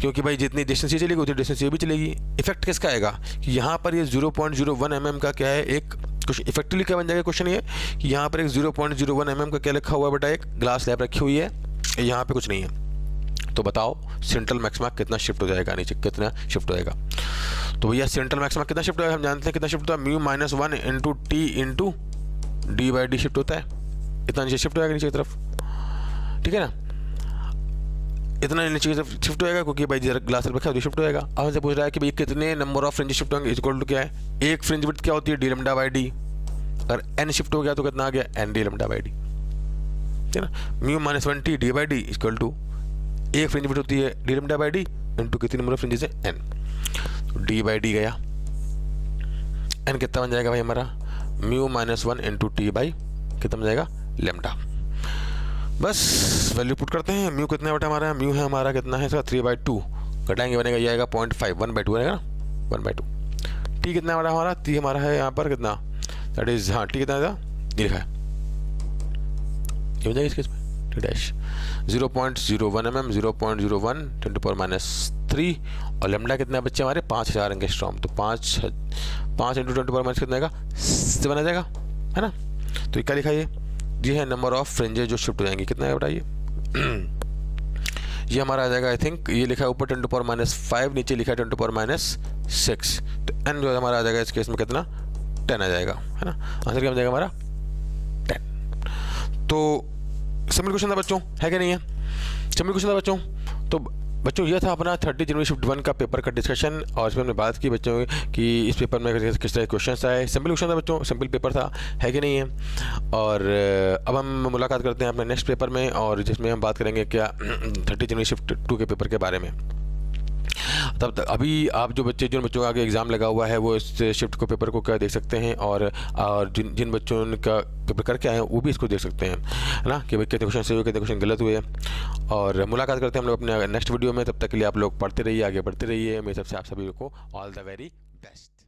क्योंकि भाई जितनी डिस्टेंस ये चलेगी उतनी डिस्टेंस ये भी चलेगी। इफेक्ट किसका आएगा कि यहाँ पर ये 0.01 mm का क्या है, एक कुछ इफेक्टिवली क्या बन जाएगा क्वेश्चन ये कि यहाँ पर एक 0.01 mm का क्या लिखा हुआ है बेटा, एक ग्लास स्लैब रखी हुई है, यहाँ पे कुछ नहीं है, तो बताओ सेंट्रल मैक्सिमा कितना शिफ्ट हो जाएगा, नीचे कितना शिफ्ट हो जाएगा। तो भैया सेंट्रल मैक्सिमा कितना शिफ्ट होगा, हम जानते हैं कितना शिफ्ट होता है, μ-1 into T into D/D shift होता है, इतना नीचे शिफ्ट होगा नीचे की तरफ, ठीक है ना, इतना नीचे की तरफ शिफ्ट होएगा, क्योंकि भाई ग्लास रखा है तो शिफ्ट होएगा। अब हमसे पूछ रहा है कि भाई कितने नंबर ऑफ फ्रिंज शिफ्ट होंगे, इक्वल टू क्या है, एक फ्रिंज विड्थ क्या होती है d/d, अगर n शिफ्ट हो गया तो कितना आ गया n/d, ठीक है ना, μ-1 T d/d इक्वल टू एक फ्रिंज विड्थ होती है d/d इंटू कितने नंबर ऑफ फ्रिंजेस है n, तो d/d गया, n कितना बन जाएगा भाई हमारा, μ-1 इंटू T बाई कितना बन जाएगा लैम्डा। बस वैल्यू पुट करते हैं, म्यू कितना बेटा हमारा, म्यू है हमारा कितना है इसका 3/2, घटाएंगे बनेगा ये आएगा 0.5, 1/2 रहेगा ना, 1/2। टी कितना बड़ा हमारा, टी हमारा है यहाँ पर कितना, दैट इज, हाँ टी कितना था ये लिखा है, ये हो जाएगा इसके इसमें T dash 0.01 mm, 0.01 10 to the power -3, और लेमडा कितना बच्चे हमारे 5000 एंगस्ट्रॉम, तो 5 इंटू 10 to the power कितना आएगा 7 आ जाएगा, है ना। तो ये क्या लिखा ये है नंबर ऑफ फ्रिंजेस जो शिफ्ट हो जाएंगी। कितना है बताइए? ये हमारा आ जाएगा, आई थिंक ये लिखा है ऊपर 10⁻⁵, नीचे लिखा है 10⁻⁶। तो n जो हमारा आ जाएगा इस केस में कितना? 10 आ जाएगा, है ना। आंसर क्या हो जाएगा हमारा? 10। तो सिंपल क्वेश्चन था बच्चों, है कि नहीं है? सिंपल क्वेश्चन था बच्चों। तो बच्चों ये था अपना 30 जनवरी शिफ्ट 1 का पेपर का डिस्कशन, और इसमें हमने बात की बच्चों कि इस पेपर में किस तरह के क्वेश्चन आए। सिंपल क्वेश्चन था बच्चों, सिंपल पेपर था, है कि नहीं है? और अब हम मुलाकात करते हैं अपने नेक्स्ट पेपर में, और जिसमें हम बात करेंगे क्या 30 जनवरी शिफ्ट 2 के पेपर के बारे में। तब तक अभी आप जिन बच्चों का आगे एग्ज़ाम लगा हुआ है वो इस शिफ्ट को पेपर को क्या देख सकते हैं, और जिन बच्चों का पेपर करके आए हैं वो भी इसको देख सकते हैं, है ना, कि भाई कितने क्वेश्चन सही हुए, कितने क्वेश्चन गलत हुए। और मुलाकात करते हैं हम लोग अपने नेक्स्ट वीडियो में। तब तक के लिए आप लोग पढ़ते रहिए, आगे बढ़ते रहिए। मेरी तरफ से आप सभी को ऑल द वेरी बेस्ट।